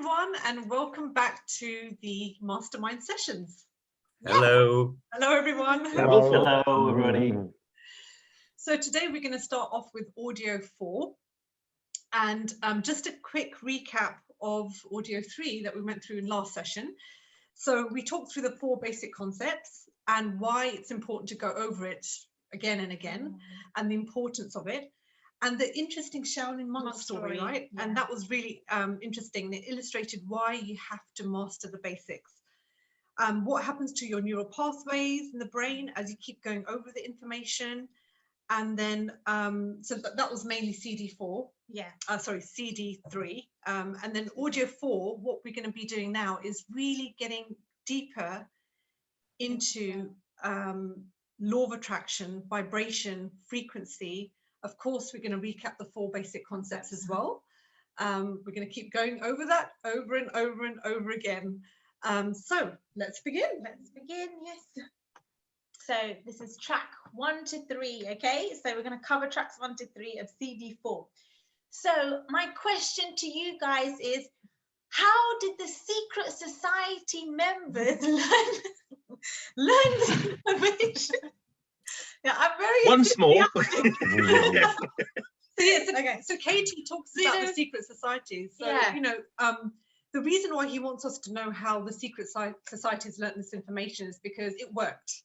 everyone, and welcome back to the Mastermind sessions. Hello. Hello, everyone. Hello, everybody. So today we're going to start off with audio 4, and just a quick recap of audio 3 that we went through in last session. So we talked through the 4 basic concepts and why it's important to go over it again and again, and the importance of it. And the interesting Shaolin monk story, right? Yeah. And that was really interesting. It illustrated why you have to master the basics. What happens to your neural pathways in the brain as you keep going over the information. And then, so that was mainly CD4. Yeah. Sorry, CD3. And then audio 4, what we're going to be doing now is really getting deeper into law of attraction, vibration, frequency. Of course, we're going to recap the 4 basic concepts as well. We're going to keep going over that over and over and over again. So let's begin. Let's begin, yes. So this is track 1 to 3, okay? So we're going to cover tracks 1 to 3 of CD4. So my question to you guys is, how did the secret society members learn this information? Yeah, I'm very once more. So Katie talks about the secret societies. So yeah. you know, the reason why he wants us to know how the secret societies learned this information is because it worked.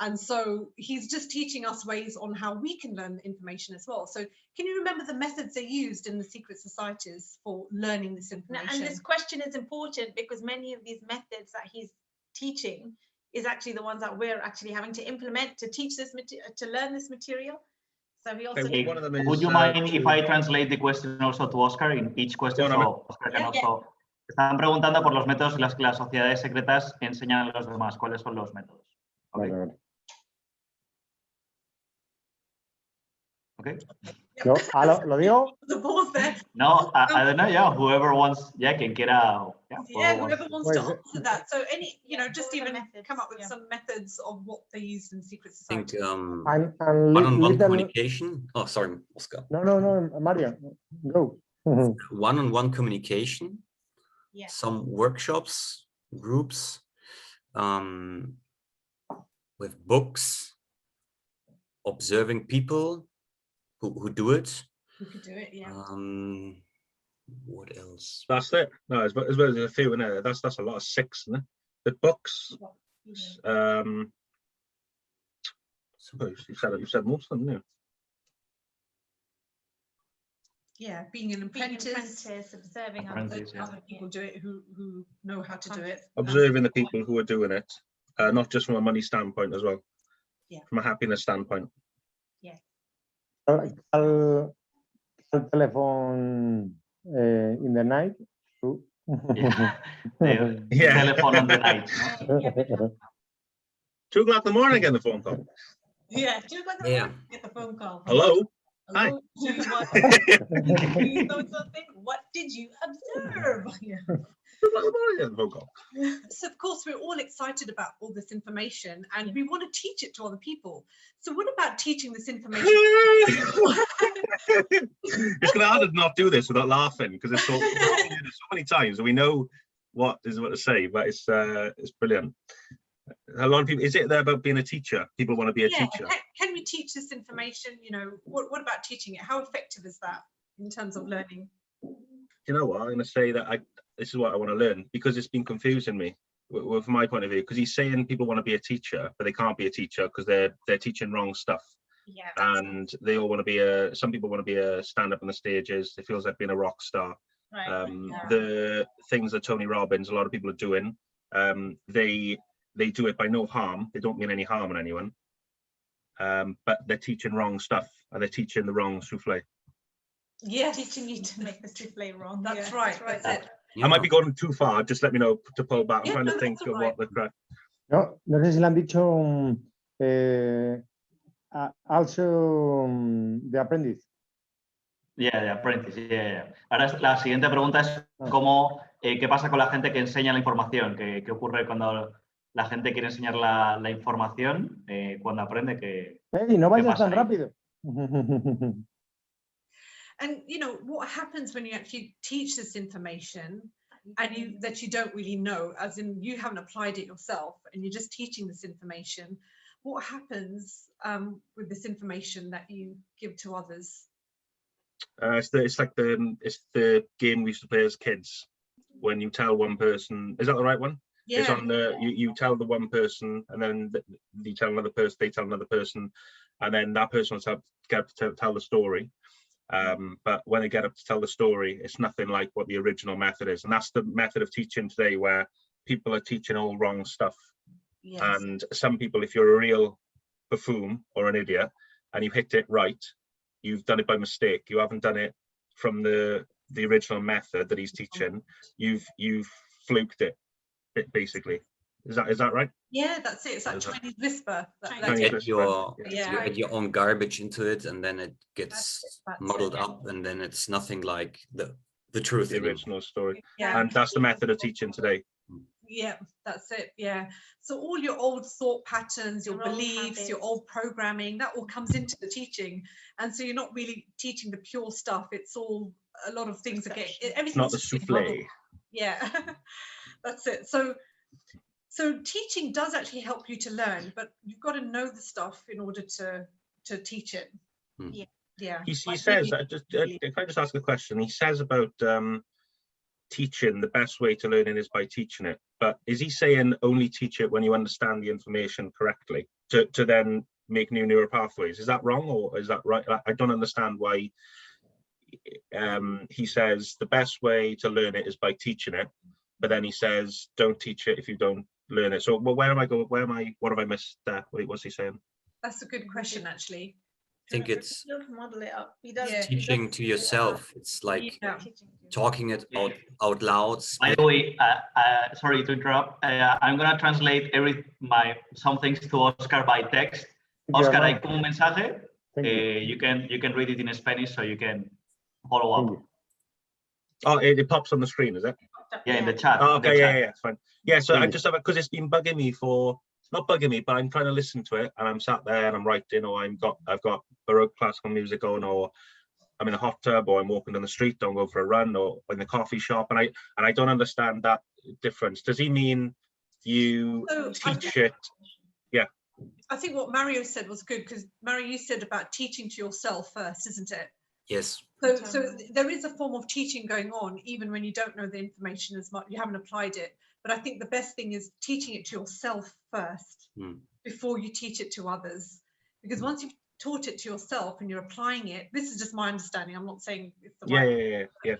And so he's just teaching us ways on how we can learn the information as well. So can you remember the methods they used in the secret societies for learning this information? And this question is important because many of these methods that he's teaching is actually the ones that we're actually having to implement to teach this to learn this material. So we also one of them is, would you mind if I translate the question also to Oscar in each question? So Oscar can also. Están preguntando por los métodos en los que las sociedades secretas enseñan a los demás. ¿Cuáles son los métodos? Okay. Okay. No, ¿lo digo? The balls there. No, I don't know. Yeah, whoever wants, quien quiera. Whoever wants to answer that. So any, you know, just even come up with some methods of what they used in secret society. I think one-on-one communication. Oh, sorry, Oscar. No, Mario, go. One-on-one communication. Yeah. Some workshops, groups, with books, observing people who do it. Who could do it, yeah. What else? That's it. No, as well as a few in there. That's a lot of 6, isn't it? The books. Suppose you said most of them, yeah. Yeah, being an apprentice, observing other people do it who know how to do it. Observing the people who are doing it, not just from a money standpoint as well. Yeah. From a happiness standpoint. Yeah. Al telephone in the night. Telephone on the night. 2 o'clock in the morning, get the phone call. Yeah, 2 o'clock in the morning, get the phone call. Hello. Hi. Do you want something? What did you observe? Yeah. So of course we're all excited about all this information and we want to teach it to other people. So what about teaching this information? It's going to hard to not do this without laughing because it's so many times we know what is what to say, but it's brilliant. A lot of people, is it there about being a teacher? People want to be a teacher. Can we teach this information? You know, what about teaching it? How effective is that in terms of learning? You know what? I'm going to say that this is what I want to learn because it's been confusing me from my point of view. Because he's saying people want to be a teacher, but they can't be a teacher because they're teaching wrong stuff. Yeah. And they all want to be some people want to be a stand up on the stages. It feels like being a rock star. Right. The things that Tony Robbins, a lot of people are doing, they do it by no harm. They don't mean any harm on anyone. But they're teaching wrong stuff and they're teaching the wrong souffle. Yes. Teaching you to make the souffle wrong. That's right. That's it. I might be going too far. Just let me know to pull back. I'm trying to think of what the correct. No sé si le han dicho also the apprentice. Yeah, the apprentice. Yeah. Ahora la siguiente pregunta es cómo, qué pasa con la gente que enseña la información, qué ocurre cuando la gente quiere enseñar la información, cuando aprende que. No vayas tan rápido. And you know what happens when you actually teach this information and that you don't really know, as in you haven't applied it yourself and you're just teaching this information. What happens with this information that you give to others? It's like the game we used to play as kids. When you tell one person, is that the right one? Yeah. It's on the you tell the one person, and then you tell another person, they tell another person, and then that person will get up to tell the story. But when they get up to tell the story, it's nothing like what the original method is, and that's the method of teaching today, where people are teaching all wrong stuff. Yes. And some people, if you're a real buffoon or an idiot and you hit it right, you've done it by mistake. You haven't done it from the original method that he's teaching. You've fluked it, basically. Is that right? Yeah, that's it. It's like Chinese whisper. You add your own garbage into it, and then it gets muddled up, and then it's nothing like the truth. The original story. Yeah. And that's the method of teaching today. Yeah, that's it. Yeah. So all your old thought patterns, your beliefs, your old programming, that all comes into the teaching. And so you're not really teaching the pure stuff. It's all a lot of things are getting everything's not the souffle. Yeah. That's it. So teaching does actually help you to learn, but you've got to know the stuff in order to teach it. Yeah. He says, can I just ask a question? He says about teaching, the best way to learning is by teaching it, but is he saying only teach it when you understand the information correctly to then make new neural pathways? Is that wrong, or is that right? I don't understand why he says the best way to learn it is by teaching it, but then he says don't teach it if you don't learn it. So well, what have I missed there? Wait, what's he saying? That's a good question, actually. I think it's model it up. teaching to yourself. It's like talking it out loud. By the way, sorry to interrupt. I'm gonna translate some things to Oscar by text. Oscar, hay como un mensaje. You can read it in Spanish, so you can follow up. Oh, it pops on the screen, is it? Yeah, in the chat. Oh, okay, yeah, it's fine. Yeah, so I just have because it's been bugging me for. Not bugging me, but I'm trying to listen to it, and I'm sat there and I'm writing, or I've got Baroque classical music on, or I'm in a hot tub, or I'm walking down the street, don't go for a run, or in the coffee shop, and I don't understand that difference. Does he mean you teach it? Yeah. I think what Mario said was good, because Mario, you said about teaching to yourself first, isn't it? Yes. So there is a form of teaching going on, even when you don't know the information as much, you haven't applied it. But I think the best thing is teaching it to yourself first before you teach it to others. Because once you've taught it to yourself and you're applying it, this is just my understanding. I'm not saying it's the right. Yeah.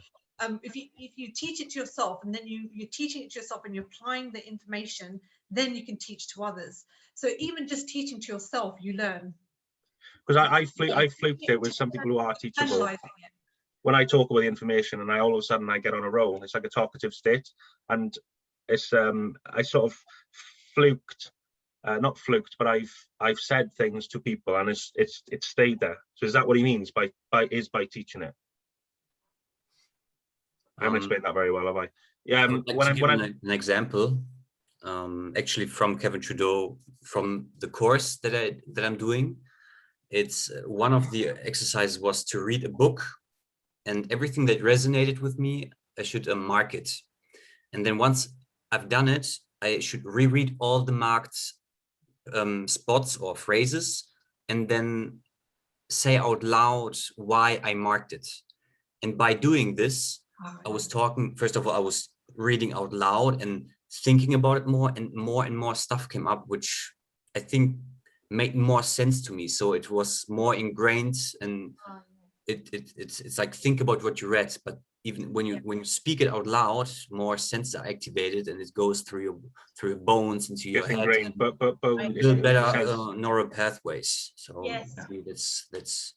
If you teach it to yourself, and then you're teaching it to yourself and you're applying the information, then you can teach to others. So even just teaching to yourself, you learn. Because I fluked it with some people who are teachable. When I talk about the information, and all of a sudden I get on a roll, it's like a talkative state, and it's I sort of fluked, not fluked, but I've said things to people, and it's stayed there. So is that what he means by teaching it? I haven't explained that very well, have I? Yeah. An example, actually from Kevin Trudeau, from the course that I'm doing. It's one of the exercises was to read a book, and everything that resonated with me, I should mark it. And then once I've done it, I should reread all the marked spots or phrases, and then say out loud why I marked it. And by doing this, I was talking, first of all, I was reading out loud and thinking about it more, and more stuff came up, which I think made more sense to me. So it was more ingrained, and it's like, think about what you read, but even when you speak it out loud, more senses are activated, and it goes through your bones into your head, and but build better neural pathways. So that's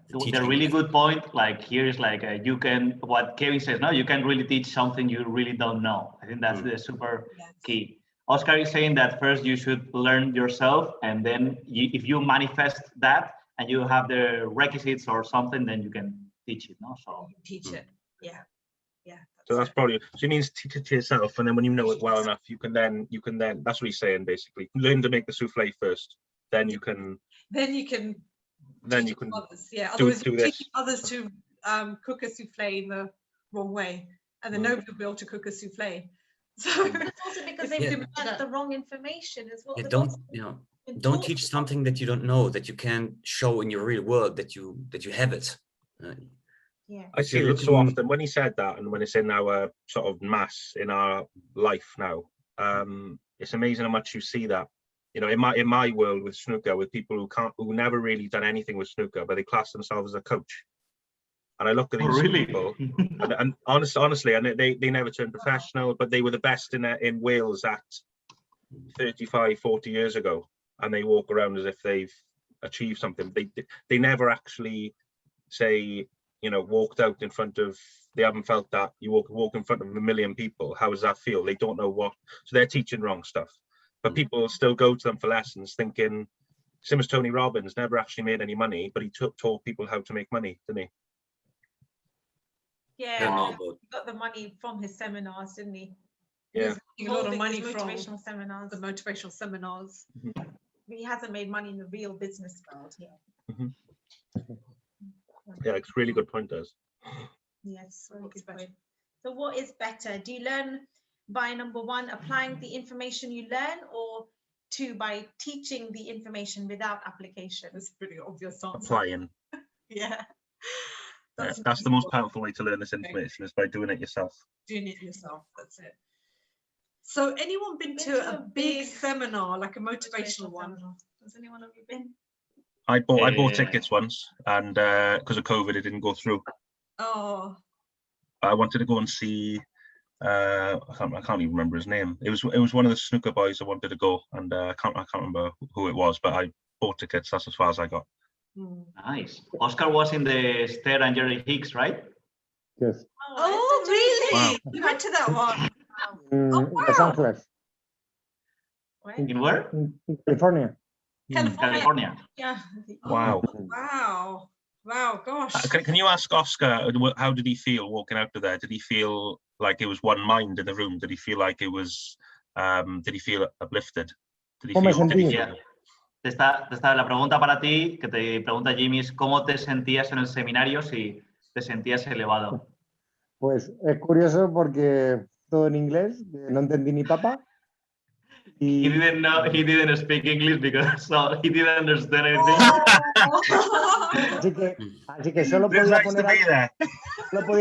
the really good point. Like here is like you can, what Kevin says, no, you can really teach something you really don't know. I think that's the super key. Oscar is saying that first you should learn yourself, and then if you manifest that and you have the requisites or something, then you can teach it. No, so teach it. Yeah. So that's probably, so it means teach it to yourself, and then when you know it well enough, you can then that's what he's saying basically. Learn to make the souffle first, then you can others. Yeah. Otherwise, you're teaching others to cook a souffle in the wrong way. and then nobody will be able to cook a souffle. So That's also because they've Yeah. learned the wrong information as well. Yeah, The don't, gospel you know, been don't taught teach us. something that you don't know, that you can show in your real world, that you have it. Yeah. I see it so often when he said that, and when it's in our sort of mass in our life now. It's amazing how much you see that. You know, in my world with snooker, with people who never really done anything with snooker, but they class themselves as a coach. And I look at these people, and honestly, and they never turned professional, but they were the best in Wales at 35, 40 years ago, and they walk around as if they've achieved something. They never actually say, you know, walked out in front of. They haven't felt that. You walk in front of 1 million people. How does that feel? They don't know what. So they're teaching wrong stuff. But people still go to them for lessons, thinking. Same as Tony Robbins, never actually made any money, but he taught people how to make money, didn't he? Yeah, he got the money from his seminars, didn't he? Yeah. a lot of Holding money his from motivational seminars. the motivational seminars. He hasn't made money in the real business world here. Yeah, it's a really good point, Des. Yes, very good point. So what is better? Do you learn by, number one, applying the information you learn, or two, by teaching the information without application? That's a pretty obvious answer. Applying. Yeah. That's the most powerful way to learn this information, is by doing it yourself. Doing it yourself, that's it. So anyone been to a big seminar, like a motivational one? Seminar. Has anyone of you been? I bought tickets once, and because of COVID, it didn't go through. Oh. I wanted to go and see. I can't even remember his name. It was one of the snooker boys I wanted to go, and I can't remember who it was, but I bought tickets. That's as far as I got. Nice. Oscar was in the Stair and Jerry Hicks, right? Yes. Oh, really? Wow. You went to that one? Los Angeles. In where? In California. California. Yeah. Wow. Wow. Wow, gosh. Can you ask Oscar, how did he feel walking out of there? Did he feel like it was one mind in the room? Did he feel like it was, did he feel uplifted? Did he feel? La pregunta para ti, que te pregunta Jimmy, es ¿cómo te sentías en el seminario, si te sentías elevado? Pues es curioso porque todo en inglés, no entendí ni papa. He didn't speak English because so he didn't understand anything. Así que solo podía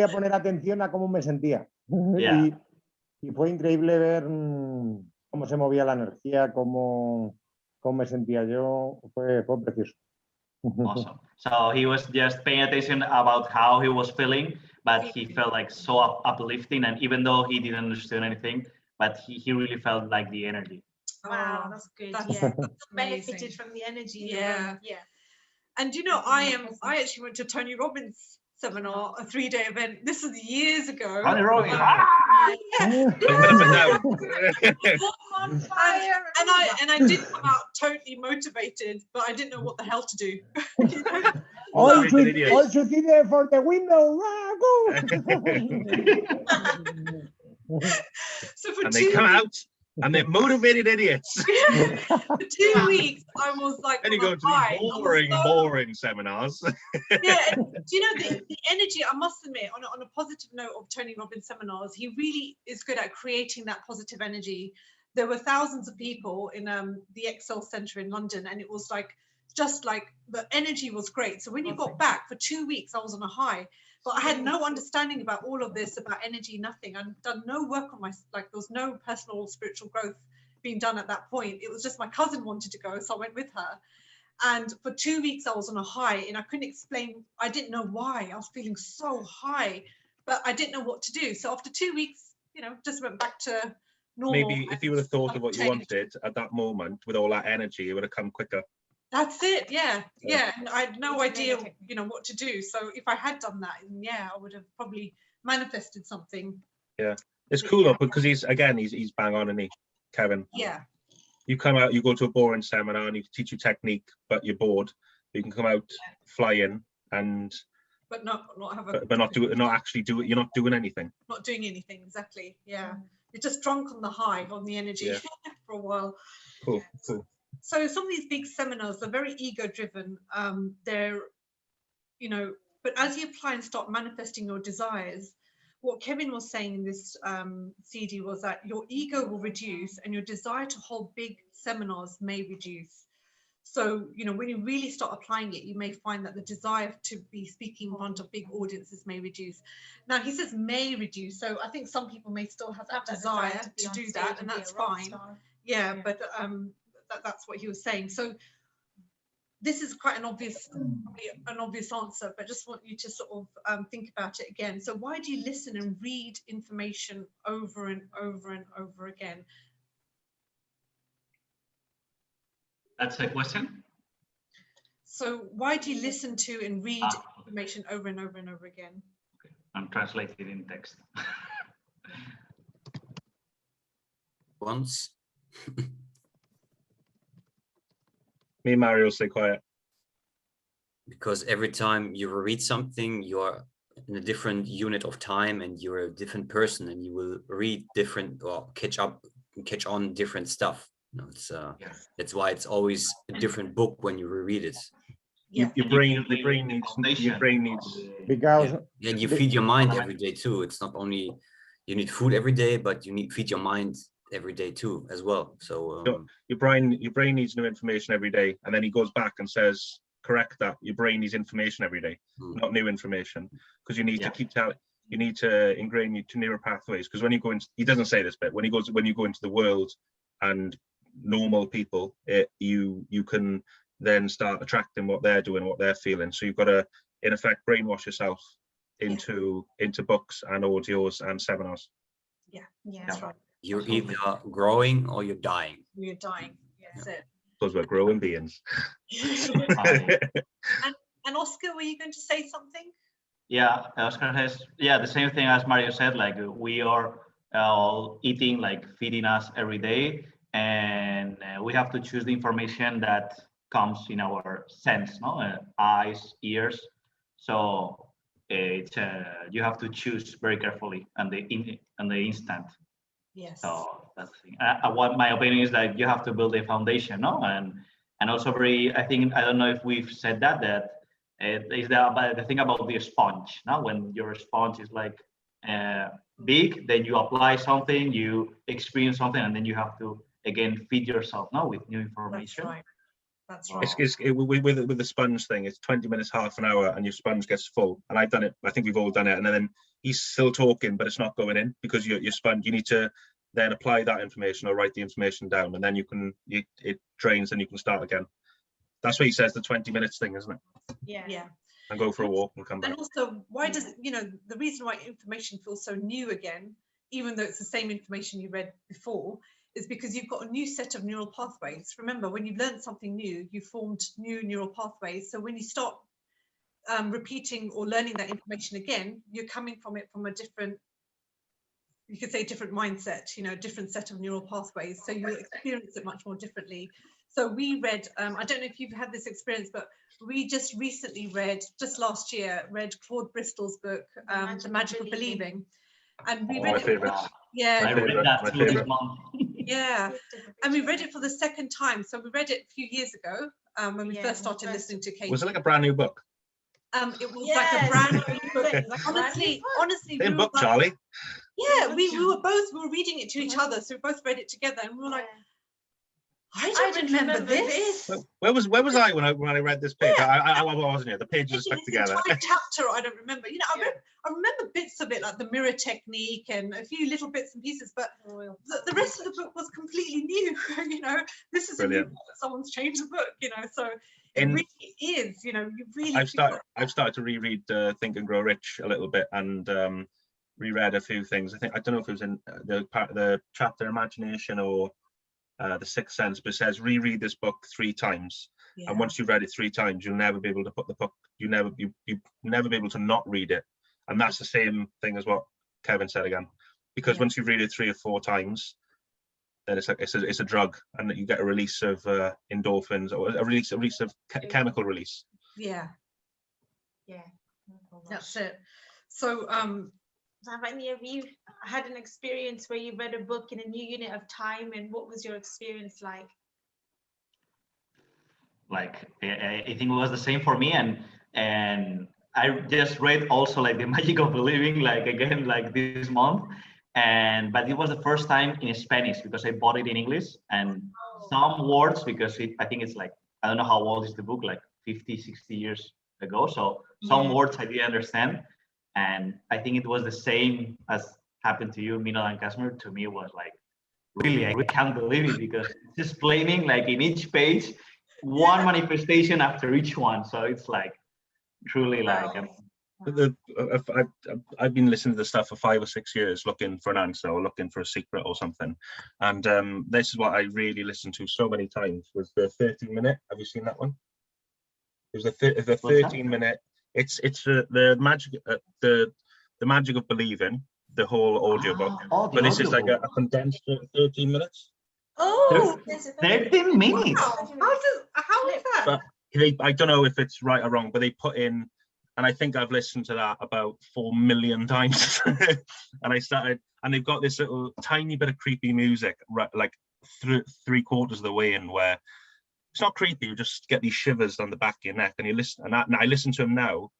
poner atención a cómo me sentía. Yeah. Y fue increíble ver cómo se movía la energía, cómo me sentía yo. Fue precioso. Awesome. So he was just paying attention about how he was feeling, but he felt like so uplifting, and even though he didn't understand anything, but he really felt like the energy. Wow, that's good. That's Benefited from the energy. Yeah. Yeah. And you know, I actually went to Tony Robbins' seminar, a 3-day event. This was years ago. Tony Robbins. And I did come out totally motivated, but I didn't know what the hell to do. All succeeded for the window. So for and they come out and they're motivated idiots. For 2 weeks, I was like, and you go to these boring seminars. Yeah, do you know the energy? I must admit, on a positive note of Tony Robbins seminars, he really is good at creating that positive energy. There were thousands of people in the Excel Centre in London, and it was like just like the energy was great. So when you got back for 2 weeks, I was on a high. But I had no understanding about all of this, about energy, nothing. I'd done no work on there was no personal spiritual growth being done at that point. It was just my cousin wanted to go, so I went with her. And for 2 weeks, I was on a high, and I couldn't explain. I didn't know why. I was feeling so high, but I didn't know what to do. So after 2 weeks, just went back to normal. Maybe if you would have thought of what you wanted at that moment with all that energy, it would have come quicker. That's it, yeah. And I had no idea, what to do. So if I had done that, I would have probably manifested something. Yeah, it's cool though, because he's bang on, isn't he, Kevin? Yeah. You come out, you go to a boring seminar and you teach you technique, but you're bored. You can come out flying and. But not actually do it. You're not doing anything. Not doing anything, exactly. Yeah, you're just drunk on the high, on the energy for a while. Cool. So some of these big seminars, they're very ego-driven. They're, but as you apply and start manifesting your desires, what Kevin was saying in this CD was that your ego will reduce and your desire to hold big seminars may reduce. So, you know, when you really start applying it, you may find that the desire to be speaking in front of big audiences may reduce. Now, he says may reduce. So I think some people may still have that desire to do that, and that's fine. Yeah, but that's what he was saying. So this is quite an obvious answer, but just want you to sort of think about it again. So why do you listen and read information over and over and over again? That's a question. So why do you listen to and read information over and over and over again? Okay. I'm translating in text. Once. Me and Mario stay quiet. Because every time you read something, you are in a different unit of time and you're a different person, and you will read different or catch on different stuff. You know, it's that's why it's always a different book when you reread it. Yeah. Your brain needs Because And you feed your mind every day too. It's not only you need food every day, but you need feed your mind every day too as well. So your brain needs new information every day, and then he goes back and says, correct that. Your brain needs information every day, not new information, because you need to keep telling. You need to ingrain you to neural pathways, because when you go into, he doesn't say this bit, when you go into the world and normal people, you can then start attracting what they're doing, what they're feeling. So you've got to, in effect, brainwash yourself into books and audios and seminars. Yeah, that's right. You're either growing or you're dying. You're dying. That's it. Because we're growing beings. And Oscar, were you going to say something? Yeah, Oscar has, the same thing as Mario said, like we are all eating, like feeding us every day, and we have to choose the information that comes in our sense, no? Eyes, ears. So it's you have to choose very carefully and the instant. Yes. So that's the thing. What my opinion is that you have to build a foundation, no? And also I think, I don't know if we've said that is the thing about the sponge. Now, when your sponge is like big, then you apply something, you experience something, and then you have to again feed yourself now with new information. That's right. That's right. With the sponge thing, it's 20 minutes, half an hour, and your sponge gets full. And I've done it. I think we've all done it. And then he's still talking, but it's not going in because your sponge. You need to then apply that information or write the information down, and then it drains, and you can start again. That's what he says, the 20 minutes thing, isn't it? Yeah. And go for a walk and come back. And also, why does the reason why information feels so new again, even though it's the same information you read before, is because you've got a new set of neural pathways. Remember, when you've learned something new, you formed new neural pathways. So when you start repeating or learning that information again, you're coming from it from a different, you could say different mindset, different set of neural pathways. So you experience it much more differently. So we read, I don't know if you've had this experience, but we just recently just last year, read Claude Bristol's book, The Magic of Believing. And we read it. I read that through this month. Yeah, and we read it for the second time. So we read it a few years ago when we first started listening to Katie. Was it like a brand new book? It was like a brand new book. Honestly, same book, Charlie. Yeah, we were reading it to each other, so we both read it together, and we were like, I don't remember this. Where was I when I read this page? I wasn't here. The pages are stuck together. Chapter I don't remember. I remember bits of it, like the mirror technique and a few little bits and pieces, but the rest of the book was completely new. This is brilliant. A new book. Someone's changed the book. So it really is. You really. I've started to reread Think and Grow Rich a little bit and reread a few things. I don't know if it was in the chapter Imagination or The Sixth Sense, but it says reread this book 3 times, and once you've read it 3 times, you'll never be able to put the book. You never be able to not read it, and that's the same thing as what Kevin said again. Because once you read it 3 or 4 times, then it's a drug, and you get a release of endorphins or a release of chemical release. Yeah. That's it. So have any of you had an experience where you read a book in a new unit of time, and what was your experience like? Like, I think it was the same for me, and I just read also like The Magic of Believing, like again, like this month. But it was the first time in Spanish because I bought it in English, and some words, because I think it's like, I don't know how old is the book, like 50, 60 years ago. So some words I didn't understand. And I think it was the same as happened to you, Meenal and Kashmeer. To me, it was like, really, I can't believe it, because it's explaining like in each page, one manifestation after each one. So it's like truly like, I've been listening to the stuff for 5 or 6 years, looking for an answer or looking for a secret or something. And this is what I really listened to so many times, was the 13-minute. Have you seen that one? It was the 13-minute. It's the magic of believing, the whole audiobook. But this is like a condensed 13 minutes. Oh, 13 minutes. wow. How is that? But I don't know if it's right or wrong, but they put in, and I think I've listened to that about 4 million times. And I started, and they've got this little tiny bit of creepy music, right, like 3/4 of the way in, where it's not creepy. You just get these shivers down the back of your neck, and you listen. And I listen to him now,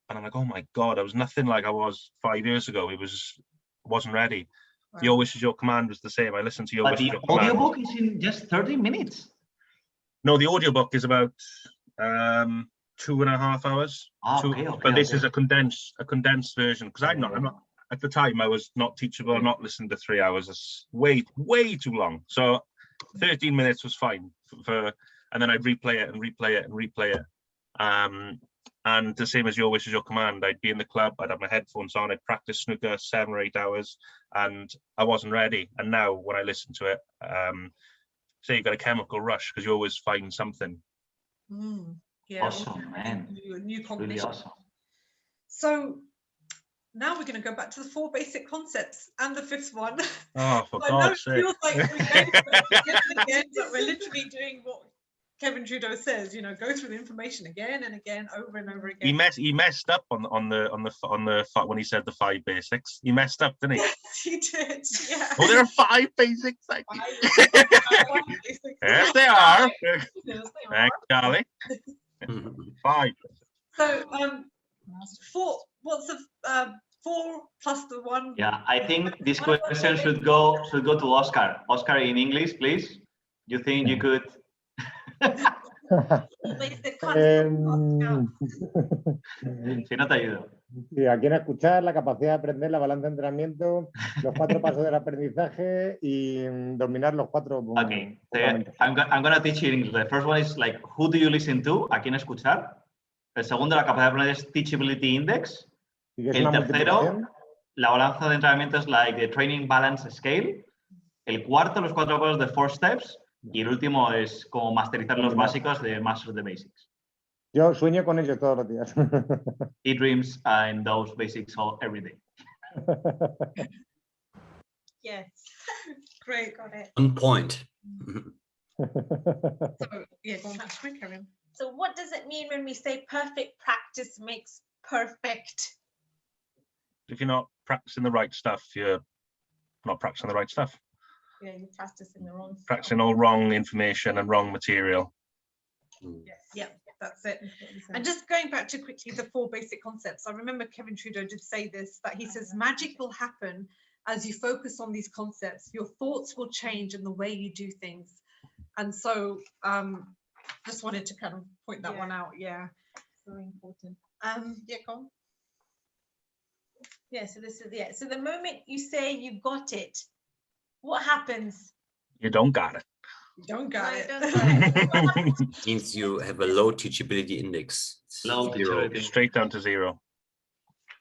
and I'm like, oh my God, I was nothing like I was 5 years ago. Wasn't ready. Wow. Your Wish Is Your Command was the same. I listened to Your Wish Is Your Command. But the audiobook is in just 30 minutes. No, the audiobook is about 2.5 hours. Okay, but this is a condensed version, because I'm not at the time, I was not teachable. I'm not listening to 3 hours. It's way too long. So 13 minutes was fine and then I'd replay it and replay it and replay it. And the same as Your Wish Is Your Command, I'd be in the club, I'd have my headphones on, I'd practice snooker 7 or 8 hours, and I wasn't ready. And now when I listen to it, say you got a chemical rush, because you always find something. Yeah, awesome, man. New combination. Really awesome. So now we're going to go back to the 4 basic concepts and the 5th one. Oh, for God's sake. It feels like we're going again, but we're literally doing what Kevin Trudeau says, go through the information again and again, over and over again. He messed up on the when he said the 5 basics. He messed up, didn't he? Yes, he did. Yeah. Oh, there are 5 basics. Yes, they are. Thanks, Charlie. 5. So, 4. What's the 4 plus the 1? Yeah, I think this question should go to Oscar. Oscar, in English, please. You think you could? Si no te ayudo. Sí, a quien escuchar, la capacidad de aprender, la balanza de entrenamiento, los 4 pasos del aprendizaje y dominar los 4. Okay, I'm going to teach you in English. The first one is like, who do you listen to? ¿A quién escuchar? El segundo, la capacidad de aprender es Teachability Index. El tercero, la balanza de entrenamiento es like the Training Balance Scale. El cuarto, los 4 pasos de 4 Steps. Y el último es como masterizar los básicos de Master the Basics. Yo sueño con ellos todos los días. He dreams in those basics every day. Yes. Great, got it. On point. So, yeah, go on, that's quick, Karen. So what does it mean when we say perfect practice makes perfect? If you're not practicing the right stuff, you're not practicing the right stuff. Yeah, you're practicing the wrong stuff. Practicing all wrong information and wrong material. Yes. Yeah, that's it. And just going back to quickly the 4 basic concepts, I remember Kevin Trudeau did say this, that he says magic will happen as you focus on these concepts. Your thoughts will change and the way you do things. And so just wanted to kind of point that one out. Yeah, very important. Yeah, go on. Yeah, so this is so the moment you say you got it, what happens? You don't got it. You don't got it. It means you have a low teachability index. Low teachability. Straight down to 0.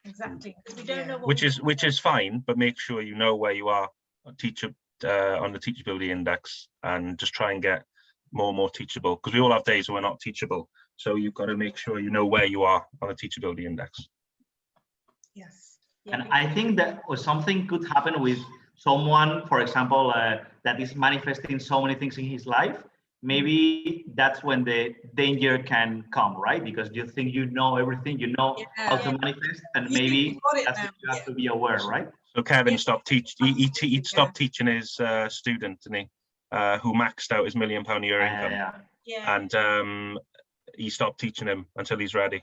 Exactly. We don't know which is fine, but make sure you know where you are on the teachability index, and just try and get more and more teachable, because we all have days when we're not teachable. So you've got to make sure you know where you are on the teachability index. Yes. And I think that something could happen with someone, for example, that is manifesting so many things in his life. Maybe that's when the danger can come, right? Because you think you know everything, you know how to manifest, and maybe that's what you have to be aware, right? So Kevin stopped teaching. He stopped teaching his student, didn't he? Who maxed out his £1 million a year income. Yeah. And he stopped teaching him until he's ready.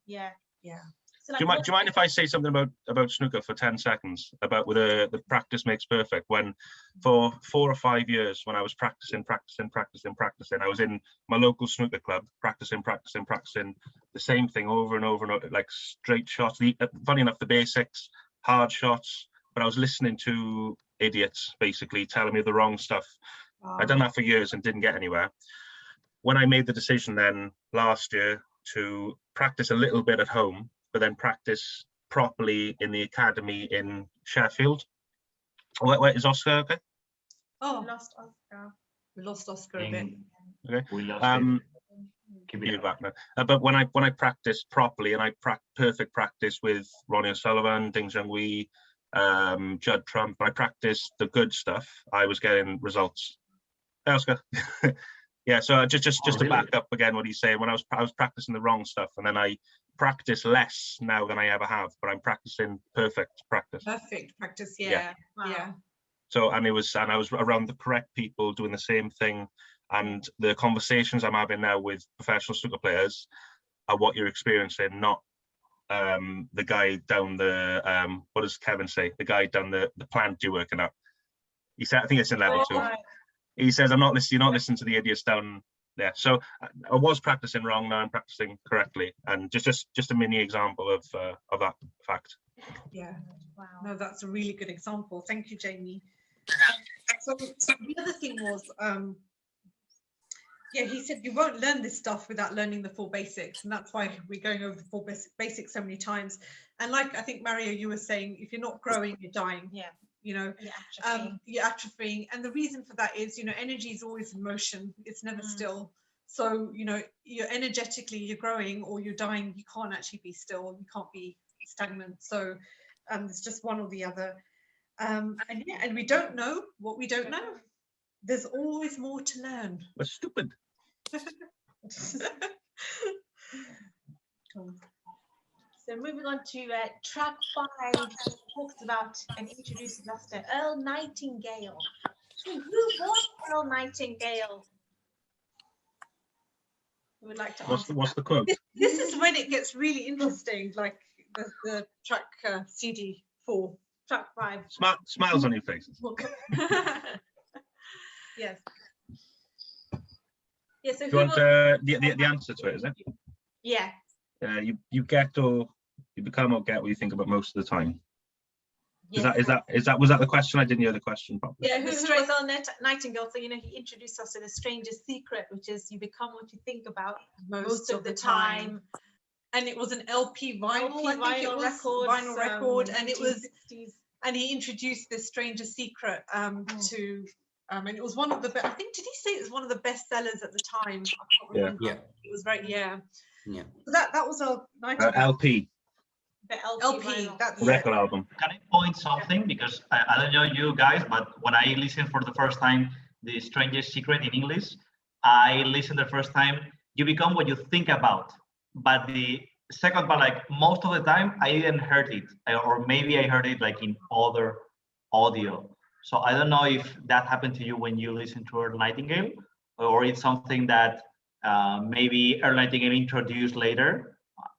Yeah. Yeah. So Do you mind if I say something about snooker for 10 seconds? About with the practice makes perfect. When for 4 or 5 years, when I was practicing, I was in my local snooker club, practicing the same thing over and over and over, like straight shots. Funny enough, the basics, hard shots, but I was listening to idiots basically telling me the wrong stuff. I'd done that for years and didn't get anywhere. When I made the decision then last year to practice a little bit at home, but then practice properly in the academy in Sheffield. Wait, is Oscar okay? Oh, we lost Oscar. We lost Oscar a bit. Okay. We lost You're back now. But when I practiced properly, and I perfect practice with Ronnie O'Sullivan, Ding Ywiyc, Judd Trump, when I practiced the good stuff, I was getting results. Hey, Oscar. Yeah, so just to back up again what he's saying, when I was practicing the wrong stuff, and then I practice less now than I ever have, but I'm practicing perfect practice. Perfect practice, yeah. Wow. Yeah. So I was around the correct people doing the same thing, and the conversations I'm having now with professional snooker players are what you're experiencing, not the guy down the what does Kevin say? The guy down the plant you're working at. He said, I think it's in level 2. Right. He says, you're not listening to the idiots down there. So I was practicing wrong, now I'm practicing correctly. And just a mini example of that fact. Yeah. Wow. No, that's a really good example. Thank you, Jamie. So the other thing was, yeah, he said you won't learn this stuff without learning the 4 basics. And that's why we're going over the 4 basics so many times. And like I think, Mario, you were saying, if you're not growing, you're dying. Yeah. You know, you're atrophying. And the reason for that is, you know, energy is always in motion. It's never still. So, you know, you're energetically, you're growing or you're dying. You can't actually be still. You can't be stagnant. So it's just one or the other. And yeah, and we don't know what we don't know. There's always more to learn. We're stupid. So moving on to track 5, talks about and introduces us to Earl Nightingale. So who was Earl Nightingale? Who would like to answer? What's the quote? This is when it gets really interesting, like the track CD 4. Track 5. Smiles on your faces. Yes. Yeah. So Do you who want was, the answer to it? Is it? yeah. You get or you become or get what you think about most of the time. Yes. Was that the question? I didn't hear the question properly. Yeah, who was Earl Nightingale? So, you know, he introduced us to the strangest secret, which is you become what you think about most of the time. And it was an LP vinyl, I think it was, vinyl record, and it was, and he introduced this stranger secret to, and it was one of the, I think, did he say it was one of the best sellers at the time? I can't remember. Yeah. It was very, yeah. Yeah. So that was a LP. The LP, that's Record album. Can I point something? Because I don't know you guys, but when I listened for the first time, The Strangest Secret in English, I listened the first time, you become what you think about. But the second part, like most of the time, I didn't heard it. Or maybe I heard it like in other audio. So I don't know if that happened to you when you listened to Earl Nightingale, or it's something that maybe Earl Nightingale introduced later.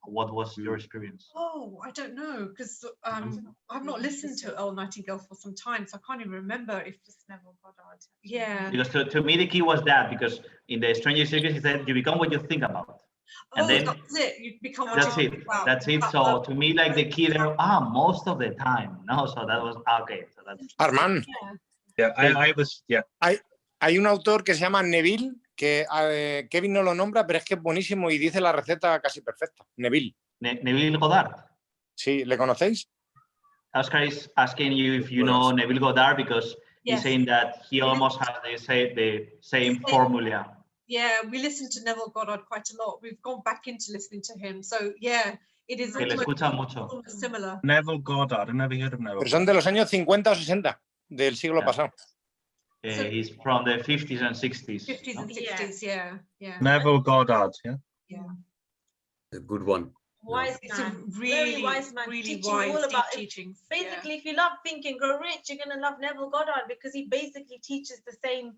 What was your experience? Oh, I don't know, because I've not listened to Earl Nightingale for some time, so I can't even remember if this Neville Goddard. Yeah. Because to me the key was that, because in the Stranger Series he said you become what you think about. And then that's it. You become what that's you it. think about. That's it. So to me, like the key there, most of the time. No, so that was okay. So that's Armand. Yeah, I was, yeah. Hay un autor que se llama Neville, que Kevin no lo nombra, pero es que es buenísimo y dice la receta casi perfecta. Neville. Neville Goddard. Sí, ¿le conocéis? Oscar is asking you if you know Neville Goddard, because he's saying that he almost has the same formula. Yeah, we listen to Neville Goddard quite a lot. We've gone back into listening to him. So yeah, it is almost similar. Neville Goddard, I never heard of Neville. Pero son de los años 50 o 60 del siglo pasado. He's from the 50s and 60s. 50s and 60s, yeah. Neville Goddard, yeah. A good one. Wise It's man. a really wise man. really teaching wise, all about deep teachings. Basically, if you love Think and Grow Rich, you're going to love Neville Goddard, because he basically teaches the same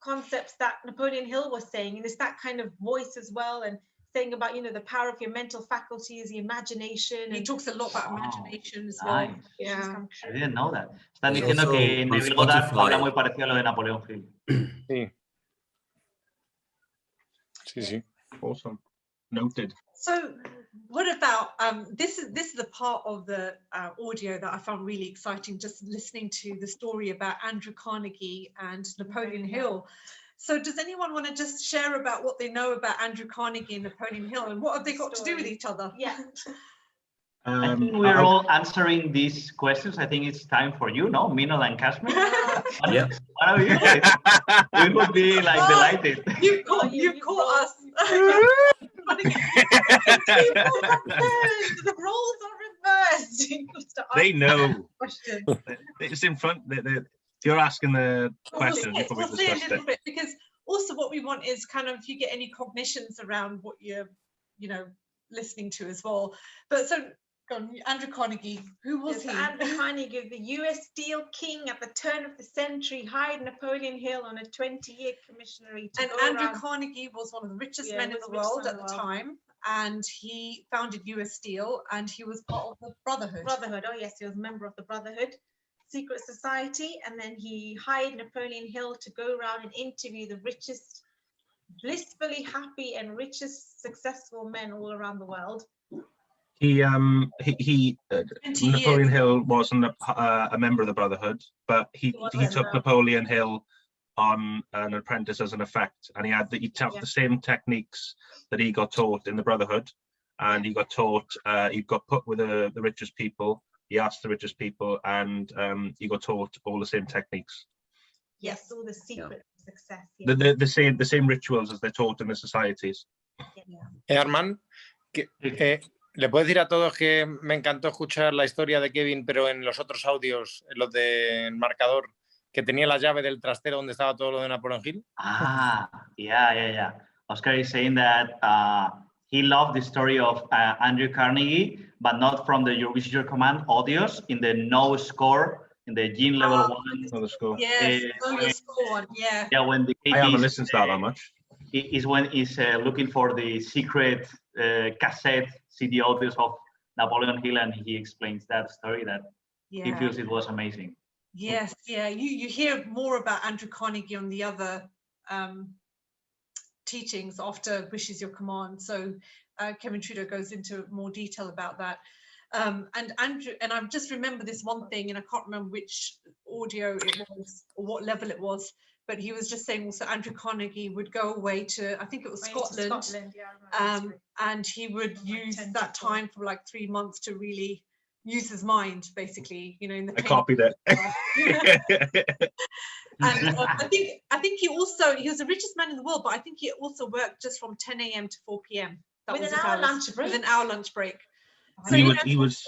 concepts that Napoleon Hill was saying, and it's that kind of voice as well, and saying about, you know, the power of your mental faculties, the imagination. He And talks a lot about Wow, imagination as well. nice. Yeah. I didn't know that. Están It's diciendo also que on Neville Goddard Spotify. habla muy parecido a lo de Napoleón Hill. Sí. Sí, sí. Awesome. Noted. So what about this is the part of the audio that I found really exciting, just listening to the story about Andrew Carnegie and Napoleon Hill. So does anyone want to just share about what they know about Andrew Carnegie and Napoleon Hill, and what have they got to do with each other? Yeah. I think we're all answering these questions. I think it's time for you, no? Meenal and Kashmeer. Yeah. What are you guys? We would be like delighted. You caught us. The roles are reversed. They know. Question. It's in front. You're asking the questions. You probably We'll say a discussed little it. bit, because also what we want is kind of, if you get any cognitions around what you're, you know, listening to as well. But so, go on, Andrew Carnegie, who was he? Andrew Carnegie, the US Steel King at the turn of the century, hired Napoleon Hill on a 20-year commissionary to And go Andrew around. Carnegie was one of the richest Yeah, men in was the the richest world man at in the the world. time, and he founded US Steel, and he was part of the Brotherhood. Brotherhood. Oh yes, he was a member of the Brotherhood, secret society, and then he hired Napoleon Hill to go around and interview the richest, blissfully happy and richest successful men all around the world. Napoleon years. Hill wasn't a member of the Brotherhood, but he took Napoleon Hill on an apprentice as an effect, and he taught the same techniques that he got taught in the Brotherhood, and he got taught. He got put with the richest people. He asked the richest people, and he got taught all the same techniques. Yes, all the secret of success. The same rituals as they're taught in the societies. Armand, ¿le puedo decir a todos que me encantó escuchar la historia de Kevin, pero en los otros audios, en los del marcador, que tenía la llave del trastero donde estaba todo lo de Napoleon Hill? Yeah. Oscar is saying that he loved the story of Andrew Carnegie, but not from the Your Wish Your Command audios in the no score, in the gene level 1. No score. Yes, your score one, yeah. Yeah, when the I haven't listened to that much. Is when he's looking for the secret cassette CD audios of Napoleon Hill, and he explains that story that he feels it was amazing. Yes, yeah. You hear more about Andrew Carnegie on the other teachings after Wishes Your Command. So Kevin Trudeau goes into more detail about that. And Andrew, and I just remember this one thing, and I can't remember which audio it was or what level it was, but he was just saying also Andrew Carnegie would go away to, I think it was Scotland, and he would use that time for like 3 months to really use his mind, basically, you know, in the I copied it. And I think he was the richest man in the world, but I think he also worked just from 10 a.m. to 4 p.m. With an hour lunch break. With an hour lunch break. So he was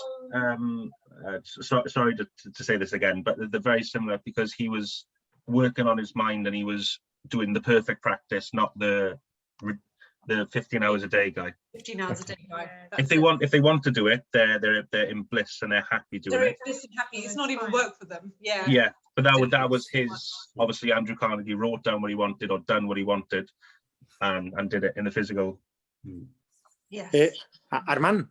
sorry to say this again, but they're very similar, because he was working on his mind and he was doing the perfect practice, not the 15 hours a day guy. 15 hours a day guy. If they want to do it, they're in bliss and they're happy doing they're it. in bliss and happy. It's not even work for them. Yeah. Yeah, but that was his. Obviously, Andrew Carnegie wrote down what he wanted or done what he wanted, and did it in the physical. Yes. Armand.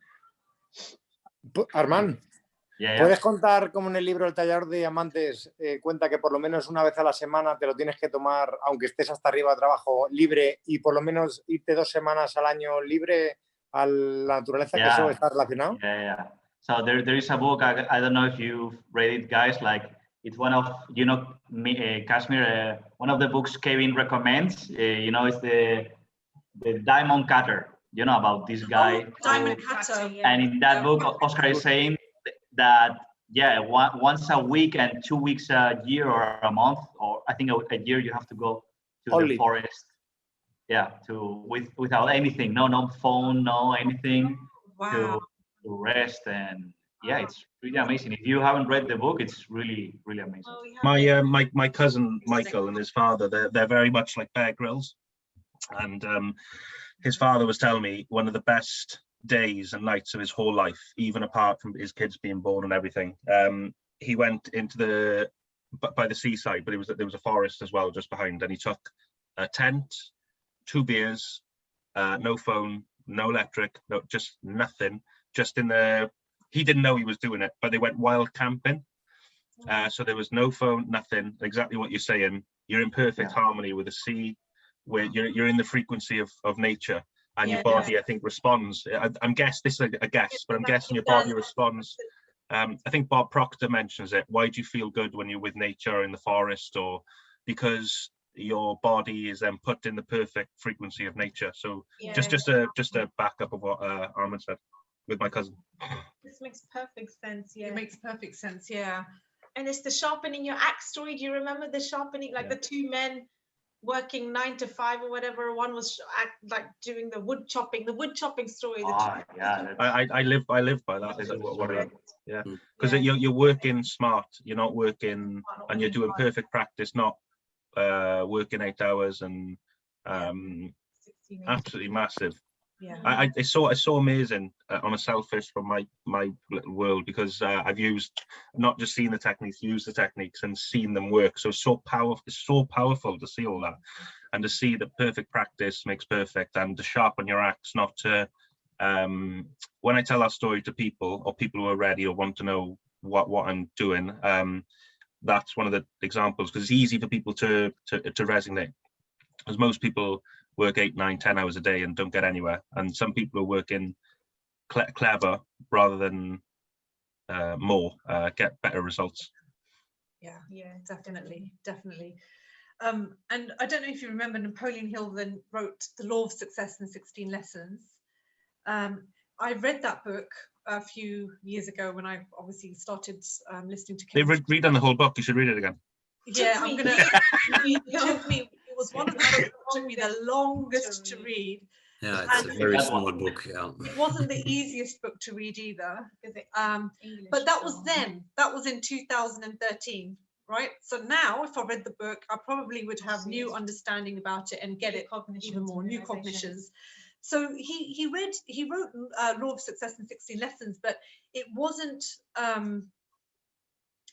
¿Puedes contar cómo en el libro El tallador de diamantes cuenta que por lo menos una vez a la semana te lo tienes que tomar, aunque estés hasta arriba de trabajo, libre, y por lo menos irte 2 semanas al año libre a la naturaleza, que eso está relacionado? So there is a book, I don't know if you've read it, guys, like it's one of, you know, Kashmeer, one of the books Kevin recommends, you know, it's the Diamond Cutter, you know, about this guy. Diamond Cutter. And in that book, Oscar is saying that, once a week and 2 weeks a year or a month, or I think a year, you have to go to the forest. Yeah, without anything, no phone, no anything. Wow. To rest, and it's really amazing. If you haven't read the book, it's really, really amazing. My cousin Michael and his father, they're very much like Bear Grylls, and his father was telling me one of the best days and nights of his whole life, even apart from his kids being born and everything. He went into by the seaside, but there was a forest as well just behind, and he took a tent, 2 beers, no phone, no electric, no, just nothing. Just in the, he didn't know he was doing it, but they went wild camping. So there was no phone, nothing. Exactly what you're saying. You're in perfect harmony with the sea, where you're in the frequency of nature, and your body, I think, responds. I'm guessing this is a guess, but I'm guessing your body responds. I think Bob Proctor mentions it. Why do you feel good when you're with nature in the forest? Or because your body is then put in the perfect frequency of nature. So just a backup of what Armin said with my cousin. This makes perfect sense. Yeah, It makes perfect sense. Yeah. and it's the sharpening your axe story. Do you remember the sharpening, like the two men working 9 to 5 or whatever? One was like doing the wood chopping story. I live by that. Because you're working smart. You're not working, and you're doing perfect practice, not working 8 hours and absolutely massive. Yeah. It's so amazing on a selfish from my little world, because I've not just seen the techniques, used the techniques and seen them work. So it's so powerful to see all that, and to see that perfect practice makes perfect, and to sharpen your axe, not to when I tell that story to people, or people who are ready or want to know what I'm doing, that's one of the examples, because it's easy for people to resonate, because most people work 8, 9, 10 hours a day and don't get anywhere, and some people are working clever rather than more, get better results. Yeah, definitely. And I don't know if you remember, Napoleon Hill then wrote The Law of Success in 16 Lessons. I read that book a few years ago when I obviously started listening to They've redone the whole book. You should read it again. Yeah, I'm gonna. It was one of the books that took me the longest to read. Yeah, it's a very small book. Yeah, it wasn't the easiest book to read either. But that was then. That was in 2013, right? So now, if I read the book, I probably would have new understanding about it and get it even more, new cognitions. So he wrote Law of Success in 16 Lessons, but it wasn't